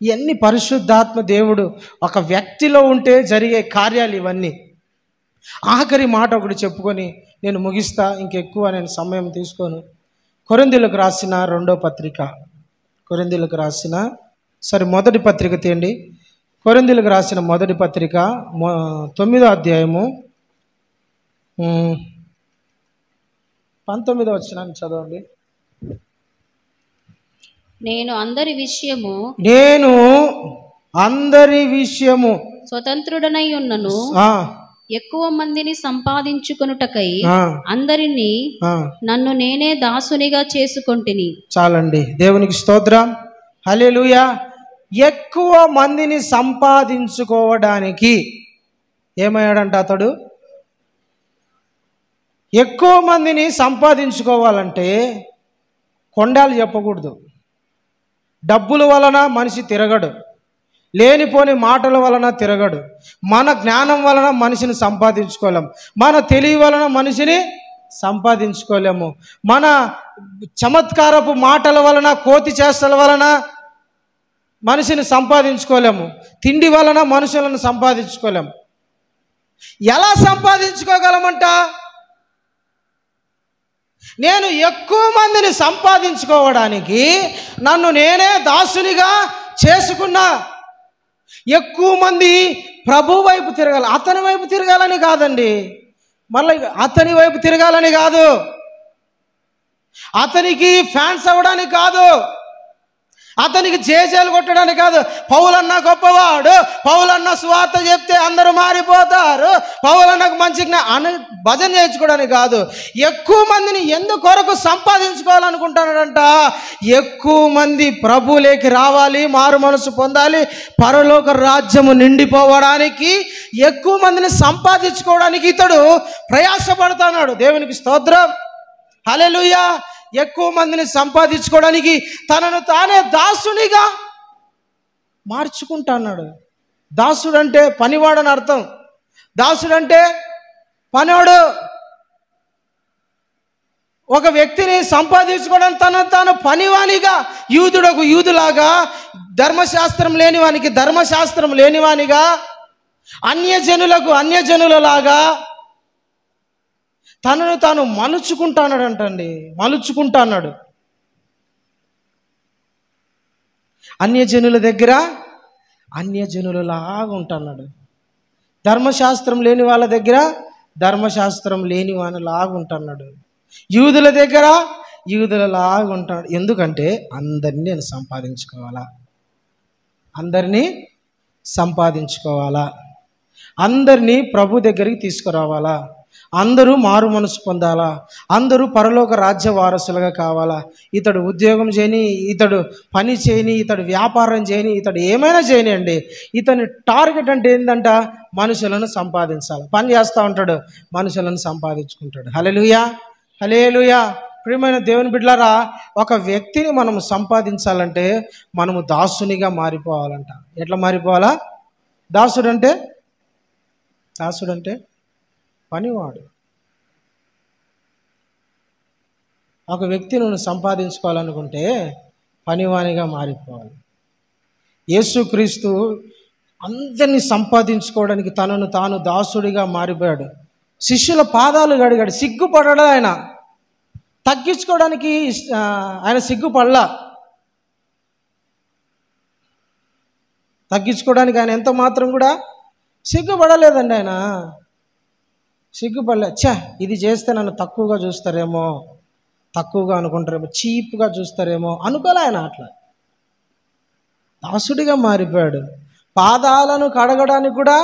ఇవన్నీ పరిశుద్ధాత్మ దేవుడు ఒక వ్యక్తిలో ఉంటే జరిగే కార్యాలు ఇవన్నీ. ఆఖరి మాట ఒకటి చెప్పుకొని నేను ముగిస్తా, ఇంకెక్కువ నేను సమయం తీసుకోను. కొరింథీయులకు రాసిన రెండో పత్రిక, కొరింథీయులకు రాసిన మొదటి పత్రిక తీయండి. కొరింథీయులకు రాసిన మొదటి పత్రిక 9వ అధ్యాయము 19వ వచనాన్ని చదవండి. నేను అందరి విషయము స్వతంత్రుడనై ఉన్నను, ఎక్కువ మందిని సంపాదించుకొనుటకై అందరినీ నన్ను నేనే దాసునిగా చేసుకొంటిని. చాలండి, దేవునికి స్తోత్రం. హల్లెలూయా. ఎక్కువ మందిని సంపాదించుకోవడానికి ఏమయ్యాడంట అతడు? ఎక్కువ మందిని సంపాదించుకోవాలంటే కొండాలు చెప్పకూడదు. డబ్బుల వలన మనిషి తిరగడు, లేనిపోని మాటల వలన తిరగడు. మన జ్ఞానం వలన మనిషిని సంపాదించుకోలేము, మన తెలివి వలన మనిషిని సంపాదించుకోలేము, మన చమత్కారపు మాటల వలన, కోతి చేష్టల వలన మనిషిని సంపాదించుకోలేము, తిండి వలన మనుషులను సంపాదించుకోలేము. ఎలా సంపాదించుకోగలమంట? నేను ఎక్కువ మందిని సంపాదించుకోవడానికి నన్ను నేనే దాసునిగా చేసుకున్నా. ఎక్కువ మంది ప్రభు వైపు తిరగాలి, అతని వైపు తిరగాలని కాదండి, మళ్ళీ అతని వైపు తిరగాలని కాదు, అతనికి ఫ్యాన్స్ అవ్వడానికి కాదు, అతనికి జేజేలు కొట్టడానికి కాదు. పౌలన్న గొప్పవాడు, పౌలన్న సువార్త చెప్తే అందరూ మారిపోతారు, పౌలన్నకు మంచి అని భజన చేయించుకోవడానికి కాదు. ఎక్కువ మందిని ఎందుకొరకు సంపాదించుకోవాలనుకుంటున్నాడంట? ఎక్కువ మంది ప్రభువులోకి రావాలి, మారు మనసు పొందాలి, పరలోక రాజ్యము నిండిపోవడానికి ఎక్కువ మందిని సంపాదించుకోవడానికి ఇతడు ప్రయాసపడుతున్నాడు. దేవునికి స్తోత్రం. హల్లెలూయా. ఎక్కువ మందిని సంపాదించుకోవడానికి తనను తానే దాసునిగా మార్చుకుంటున్నాడు. దాసుడు అంటే పనివాడని అర్థం. దాసుడంటే పనివాడు. ఒక వ్యక్తిని సంపాదించుకోవడానికి తనను తాను పనివానిగా, యూదుడకు యూదులాగా, ధర్మశాస్త్రం లేనివానికి ధర్మశాస్త్రం లేనివానిగా, అన్యజనులకు అన్యజనులలాగా తనను తాను మలుచుకుంటాన్నాడంటండి. మలుచుకుంటాన్నాడు. అన్యజనుల దగ్గర అన్యజనులలాగా ఉంటున్నాడు. ధర్మశాస్త్రం లేని వాళ్ళ దగ్గర ధర్మశాస్త్రం లేని వానిలాగా ఉంటున్నాడు. యూదుల దగ్గర యూదులలాగా ఉంటాడు. ఎందుకంటే అందరినీ నేను సంపాదించుకోవాలా, అందరినీ సంపాదించుకోవాలా, అందరినీ ప్రభు దగ్గరికి తీసుకురావాలా, అందరూ మారు మనసు పొందాలా, అందరూ పరలోక రాజ్య వారసులుగా కావాలా. ఇతడు ఉద్యోగం చేయని, ఇతడు పని చేయని, ఇతడు వ్యాపారం చేయని, ఇతడు ఏమైనా చేయనియండి, ఇతని టార్గెట్ అంటే ఏంటంట? మనుషులను సంపాదించాలి. పని చేస్తూ ఉంటాడు, మనుషులను సంపాదించుకుంటాడు. హల్లెలూయా, హల్లెలూయా. ప్రియమైన దేవుని బిడ్డలారా, ఒక వ్యక్తిని మనం సంపాదించాలంటే మనము దాసునిగా మారిపోవాలంట. ఎట్లా మారిపోవాలా? దాసుడంటే పనివాడు. ఒక వ్యక్తిని నువ్వు సంపాదించుకోవాలనుకుంటే పనివానిగా మారిపోవాలి. యేసుక్రీస్తు అందరినీ సంపాదించుకోవడానికి తనను తాను దాసుడిగా మారిపోయాడు. శిష్యుల పాదాలు గడిగాడు. సిగ్గుపడ్డాడు ఆయన. తగ్గించుకోవడానికి ఆయన సిగ్గుపడలా. తగ్గించుకోవడానికి ఆయన ఎంత మాత్రం కూడా సిగ్గుపడలేదండి. ఆయన సిగ్గుపడలే. ఇది చేస్తే నన్ను తక్కువగా చూస్తారేమో, తక్కువగా అనుకుంటారేమో, చీప్గా చూస్తారేమో అనుకోలే ఆయన. అట్లా దాసుడిగా మారిపోయాడు. పాదాలను కడగడానికి కూడా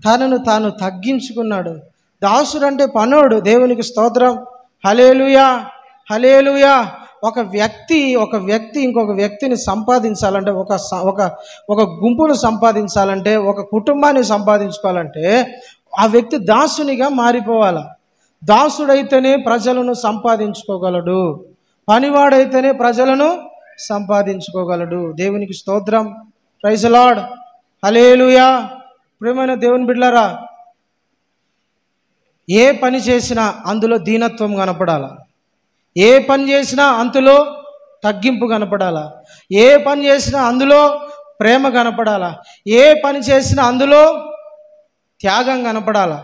తనను తాను తగ్గించుకున్నాడు. దాసుడు అంటే పనోడు. దేవునికి స్తోత్రం. హల్లెలూయా, హల్లెలూయా. ఒక వ్యక్తి ఇంకొక వ్యక్తిని సంపాదించాలంటే, ఒక గుంపును సంపాదించాలంటే, ఒక కుటుంబాన్ని సంపాదించుకోవాలంటే ఆ వ్యక్తి దాసునిగా మారిపోవాలి. దాసుడైతేనే ప్రజలను సంపాదించుకోగలడు, పనివాడైతేనే ప్రజలను సంపాదించుకోగలడు. దేవునికి స్తోత్రం. Praise the lord. హల్లెలూయా. ప్రియమైన దేవుని బిడ్డలారా, ఏ పని చేసినా అందులో దీనత్వం కనపడాలా, ఏ పని చేసినా అందులో తగ్గింపు కనపడాలా, ఏ పని చేసినా అందులో ప్రేమ కనపడాలా, ఏ పని చేసినా అందులో త్యాగం కనపడాలా.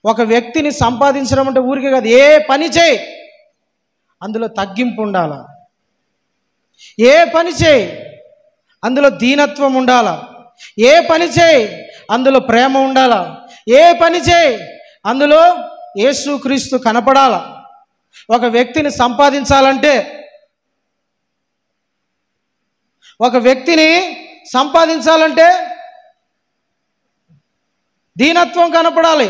ఒక వ్యక్తిని సంపాదించడం అంటే ఊరికే కాదు. ఏ పని చేయి అందులో తగ్గింపు ఉండాలా, ఏ పని చేయి అందులో దీనత్వం ఉండాలా, ఏ పని చేయి అందులో ప్రేమ ఉండాలా, ఏ పని చేయి అందులో యేసుక్రీస్తు కనపడాలా. ఒక వ్యక్తిని సంపాదించాలంటే, దీనత్వం కనపడాలి.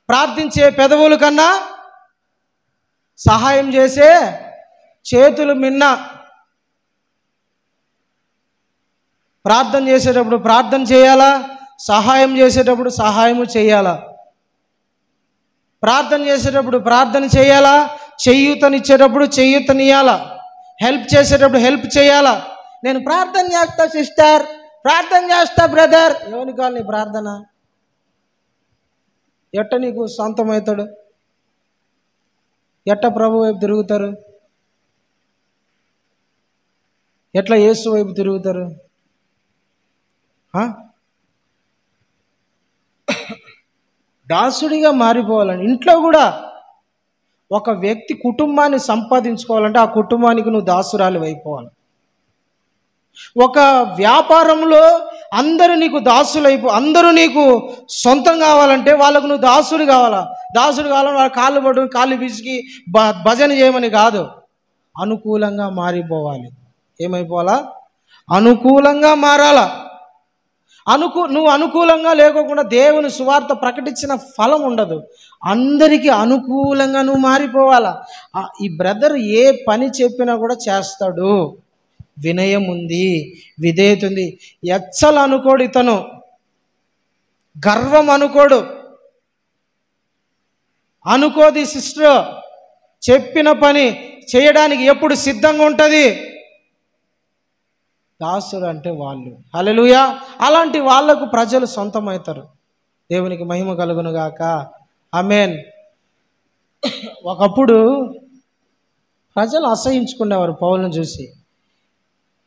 ప్రార్థించే పెదవుల కన్నా సహాయం చేసే చేతులు మిన్న. ప్రార్థన చేసేటప్పుడు ప్రార్థన చేయాలా, సహాయం చేసేటప్పుడు సహాయము చేయాలా. ప్రార్థన చేసేటప్పుడు ప్రార్థన చేయాలా, చేయూతనిచ్చేటప్పుడు చేయూతనియాలా, హెల్ప్ చేసేటప్పుడు హెల్ప్ చేయాలా. నేను ప్రార్థన చేస్తా సిస్టర్, ప్రార్థన చేస్తా బ్రదర్. ఎవరి కావాలి నీ ప్రార్థన? ఎట్ట నీకు సొంతమవుతాడు? ఎట్ట ప్రభు వైపు తిరుగుతారు? ఎట్లా యేసు వైపు తిరుగుతారు? దాసుడిగా మారిపోవాలని. ఇంట్లో కూడా ఒక వ్యక్తి కుటుంబాన్ని సంపాదించుకోవాలంటే ఆ కుటుంబానికి నువ్వు దాసురాలి అయిపోవాలి. ఒక వ్యాపారంలో అందరూ నీకు అందరూ నీకు సొంతం కావాలంటే వాళ్ళకు నువ్వు దాసుడు కావాలా. దాసుడు కావాలని వాళ్ళ కాళ్ళు పిసికి భజన చేయమని కాదు, అనుకూలంగా మారిపోవాలి. ఏమైపోవాలా? అనుకూలంగా మారాలా. నువ్వు అనుకూలంగా లేకోకుండా దేవుని సువార్త ప్రకటించిన ఫలం ఉండదు. అందరికీ అనుకూలంగా నువ్వు మారిపోవాలా. ఈ బ్రదర్ ఏ పని చెప్పినా కూడా చేస్తాడు. వినయం ఉంది, విధేయత ఉంది. ఎచ్చలు అనుకోడు, ఇతను గర్వం అనుకోది. సిస్టర్ చెప్పిన పని చేయడానికి ఎప్పుడు సిద్ధంగా ఉంటుంది. దాసుడు అంటే వాళ్ళు. హల్లెలూయా. అలాంటి వాళ్లకు ప్రజలు సొంతమవుతారు. దేవునికి మహిమ కలుగును గాక. ఆమేన్. ఒకప్పుడు ప్రజలు అసహించుకునేవారు పౌలును చూసి.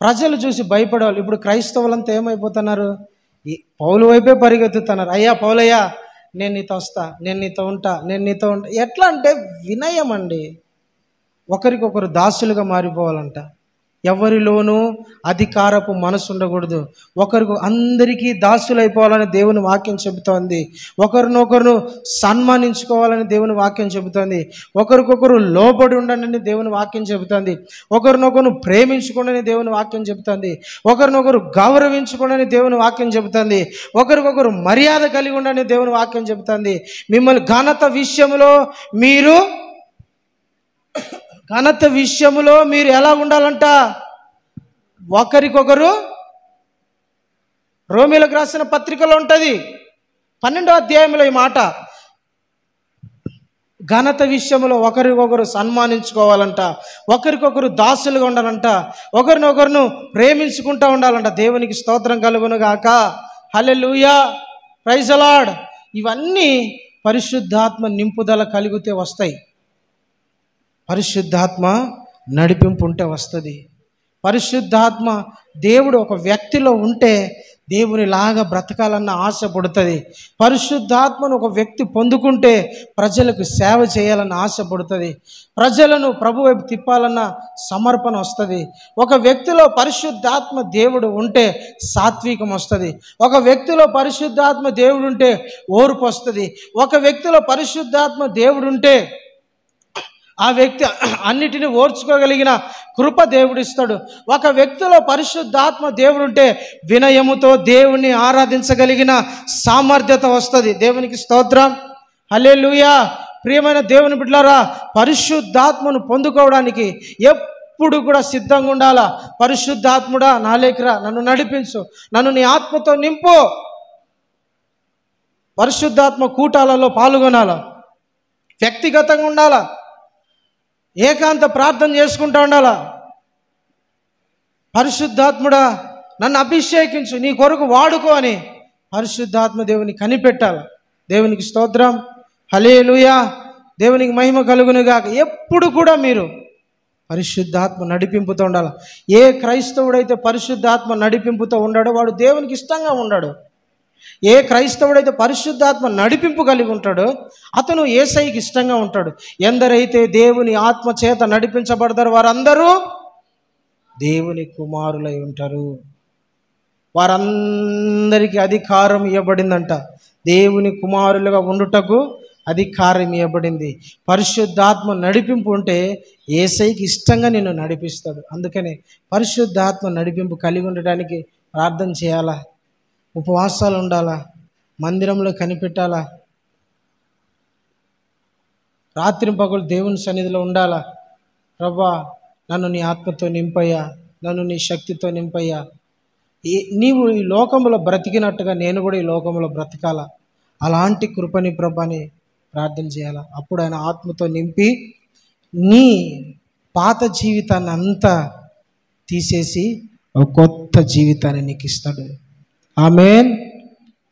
ప్రజలు చూసి భయపడేవాళ్ళు. ఇప్పుడు క్రైస్తవులంతా ఏమైపోతున్నారు? ఈ పౌలు వైపే పరిగెత్తుతున్నారు. అయ్యా పౌలయ్యా, నేను నీతో వస్తా, నేను నీతో ఉంటా, నేను నీతో ఉంటా. ఎట్లా అంటే వినయం అండి. ఒకరికొకరు దాసులుగా మారిపోవాలంట. ఎవరిలోనూ అధికారపు మనసు ఉండకూడదు. అందరికీ దాసులైపోవాలని దేవుని వాక్యం చెబుతోంది. ఒకరినొకరు సన్మానించుకోవాలని దేవుని వాక్యం చెబుతోంది. ఒకరికొకరు లోబడి ఉండండి దేవుని వాక్యం చెబుతోంది. ఒకరినొకరు ప్రేమించుకోండి దేవుని వాక్యం చెబుతోంది. ఒకరినొకరు గౌరవించుకోండి దేవుని వాక్యం చెబుతోంది. ఒకరికొకరు మర్యాద కలిగి ఉండండి దేవుని వాక్యం చెబుతోంది. మిమ్మల్ని ఘనత విషయములో మీరు ఎలా ఉండాలంట? ఒకరికొకరు, రోమీలకు రాసిన పత్రికలో ఉంటుంది 12వ అధ్యాయంలో ఈ మాట. ఘనత విషయంలో ఒకరికొకరు సన్మానించుకోవాలంట, ఒకరికొకరు దాసులుగా ఉండాలంట, ఒకరినొకరును ప్రేమించుకుంటూ ఉండాలంట. దేవునికి స్తోత్రం కలుగును గాక. హల్లెలూయా, ప్రైజ్ ది లార్డ్. ఇవన్నీ పరిశుద్ధాత్మ నింపుదల కలిగితే వస్తాయి. పరిశుద్ధాత్మ నడిపింపు ఉంటే వస్తుంది. పరిశుద్ధాత్మ దేవుడు ఒక వ్యక్తిలో ఉంటే దేవునిలాగా బ్రతకాలన్న ఆశ పుడుతుంది. పరిశుద్ధాత్మను ఒక వ్యక్తి పొందుకుంటే ప్రజలకు సేవ చేయాలన్న ఆశ పుడుతుంది. ప్రజలను ప్రభు వైపు తిప్పాలన్న సమర్పణ వస్తుంది. ఒక వ్యక్తిలో పరిశుద్ధాత్మ దేవుడు ఉంటే సాత్వికం వస్తుంది. ఒక వ్యక్తిలో పరిశుద్ధాత్మ దేవుడు ఉంటే ఓర్పు వస్తుంది. ఒక వ్యక్తిలో పరిశుద్ధాత్మ దేవుడు ఉంటే ఆ వ్యక్తి అన్నిటిని ఓర్చుకోగలిగిన కృప దేవుడిస్తాడు. ఒక వ్యక్తిలో పరిశుద్ధాత్మ దేవుడుంటే వినయముతో దేవుణ్ణి ఆరాధించగలిగిన సామర్థ్యత వస్తుంది. దేవునికి స్తోత్రం, హల్లెలూయా. ప్రియమైన దేవుని బిడ్డలారా, పరిశుద్ధాత్మను పొందుకోవడానికి ఎప్పుడు కూడా సిద్ధంగా ఉండాలా. పరిశుద్ధాత్ముడా నాలేకిరా, నన్ను నడిపించు, నన్ను నీ ఆత్మతో నింపు. పరిశుద్ధాత్మ కూటాలలో పాల్గొనాలా, వ్యక్తిగతంగా ఉండాలా, ఏకాంత ప్రార్థన చేసుకుంటూ ఉండాలా. పరిశుద్ధాత్ముడా నన్ను అభిషేకించు, నీ కొరకు వాడుకో అని పరిశుద్ధాత్మ దేవుని కనిపెట్టాలి. దేవునికి స్తోత్రం, హల్లెలూయా. దేవునికి మహిమ కలుగునుగాక. ఎప్పుడు కూడా మీరు పరిశుద్ధాత్మ నడిపింపుతో ఉండాలి. ఏ క్రైస్తవుడైతే పరిశుద్ధాత్మ నడిపింపుతో ఉన్నాడో వాడు దేవునికి ఇష్టంగా ఉన్నాడు. ఏ క్రైస్తవుడైతే పరిశుద్ధాత్మ నడిపింపు కలిగి ఉంటాడో అతను యేసయ్యకి ఇష్టంగా ఉంటాడు. ఎందరైతే దేవుని ఆత్మ చేత నడిపించబడతారో వారందరూ దేవుని కుమారులై ఉంటారు. వారందరికీ అధికారం ఇవ్వబడిందంట. దేవుని కుమారులుగా ఉండుటకు అధికారం ఇవ్వబడింది. పరిశుద్ధాత్మ నడిపింపు ఉంటే యేసయ్యకి ఇష్టంగా నిన్ను నడిపిస్తాడు. అందుకనే పరిశుద్ధాత్మ నడిపింపు కలిగి ఉండటానికి ప్రార్థన చేయాలా, ఉపవాసాలు ఉండాలా, మందిరంలో కనిపెట్టాలా, రాత్రి పగలు దేవుని సన్నిధిలో ఉండాలా. ప్రభువా నన్ను నీ ఆత్మతో నింపయ్యా, నన్ను నీ శక్తితో నింపయ్యా. నీవు ఈ లోకంలో బ్రతికినట్టుగా నేను కూడా ఈ లోకంలో బ్రతకాల. అలాంటి కృపని ప్రభాని ప్రార్థన చేయాలా. అప్పుడు ఆయన ఆత్మతో నింపి నీ పాత జీవితాన్ని అంతా తీసేసి ఒక కొత్త జీవితాన్ని నీకు ఇస్తాడు. ఆమేన్,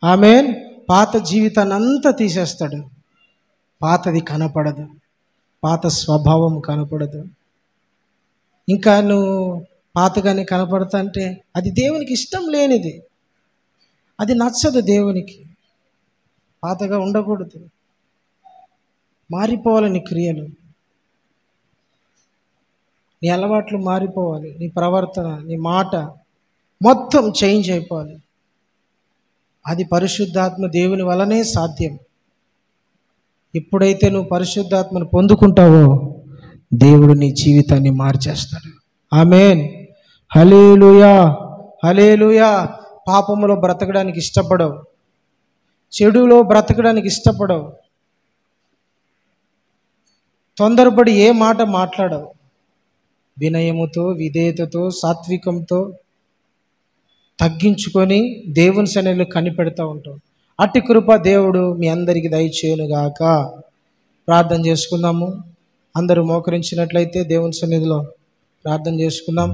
ఆమేన్. పాత జీవితాన్ని అంతా తీసేస్తాడు. పాతది కనపడదు, పాత స్వభావం కనపడదు. ఇంకా నువ్వు పాతగానే కనపడతా అంటే అది దేవునికి ఇష్టం లేనిది, అది నచ్చదు దేవునికి. పాతగా ఉండకూడదు, మారిపోవాలి నీ క్రియలు, నీ అలవాట్లు మారిపోవాలి, నీ ప్రవర్తన, నీ మాట మొత్తం చేంజ్ అయిపోవాలి. అది పరిశుద్ధాత్మ దేవుని వలనే సాధ్యం. ఎప్పుడైతే నువ్వు పరిశుద్ధాత్మను పొందుకుంటావో దేవుడు నీ జీవితాన్ని మార్చేస్తాడు. ఆమేన్, హల్లెలూయా, హల్లెలూయా. పాపములో బ్రతకడానికి ఇష్టపడవు, చెడులో బ్రతకడానికి ఇష్టపడవు, తొందరపడి ఏ మాట మాట్లాడవు. వినయముతో, విధేయతతో, సాత్వికంతో తగ్గించుకొని దేవుని సన్నిధిలో కనిపెడతా ఉంటాం. అట్టి కృప దేవుడు మీ అందరికీ దయచేయునుగాక. ప్రార్థన చేసుకుందాము. అందరూ మోకరించినట్లయితే దేవుని సన్నిధిలో ప్రార్థన చేసుకుందాం.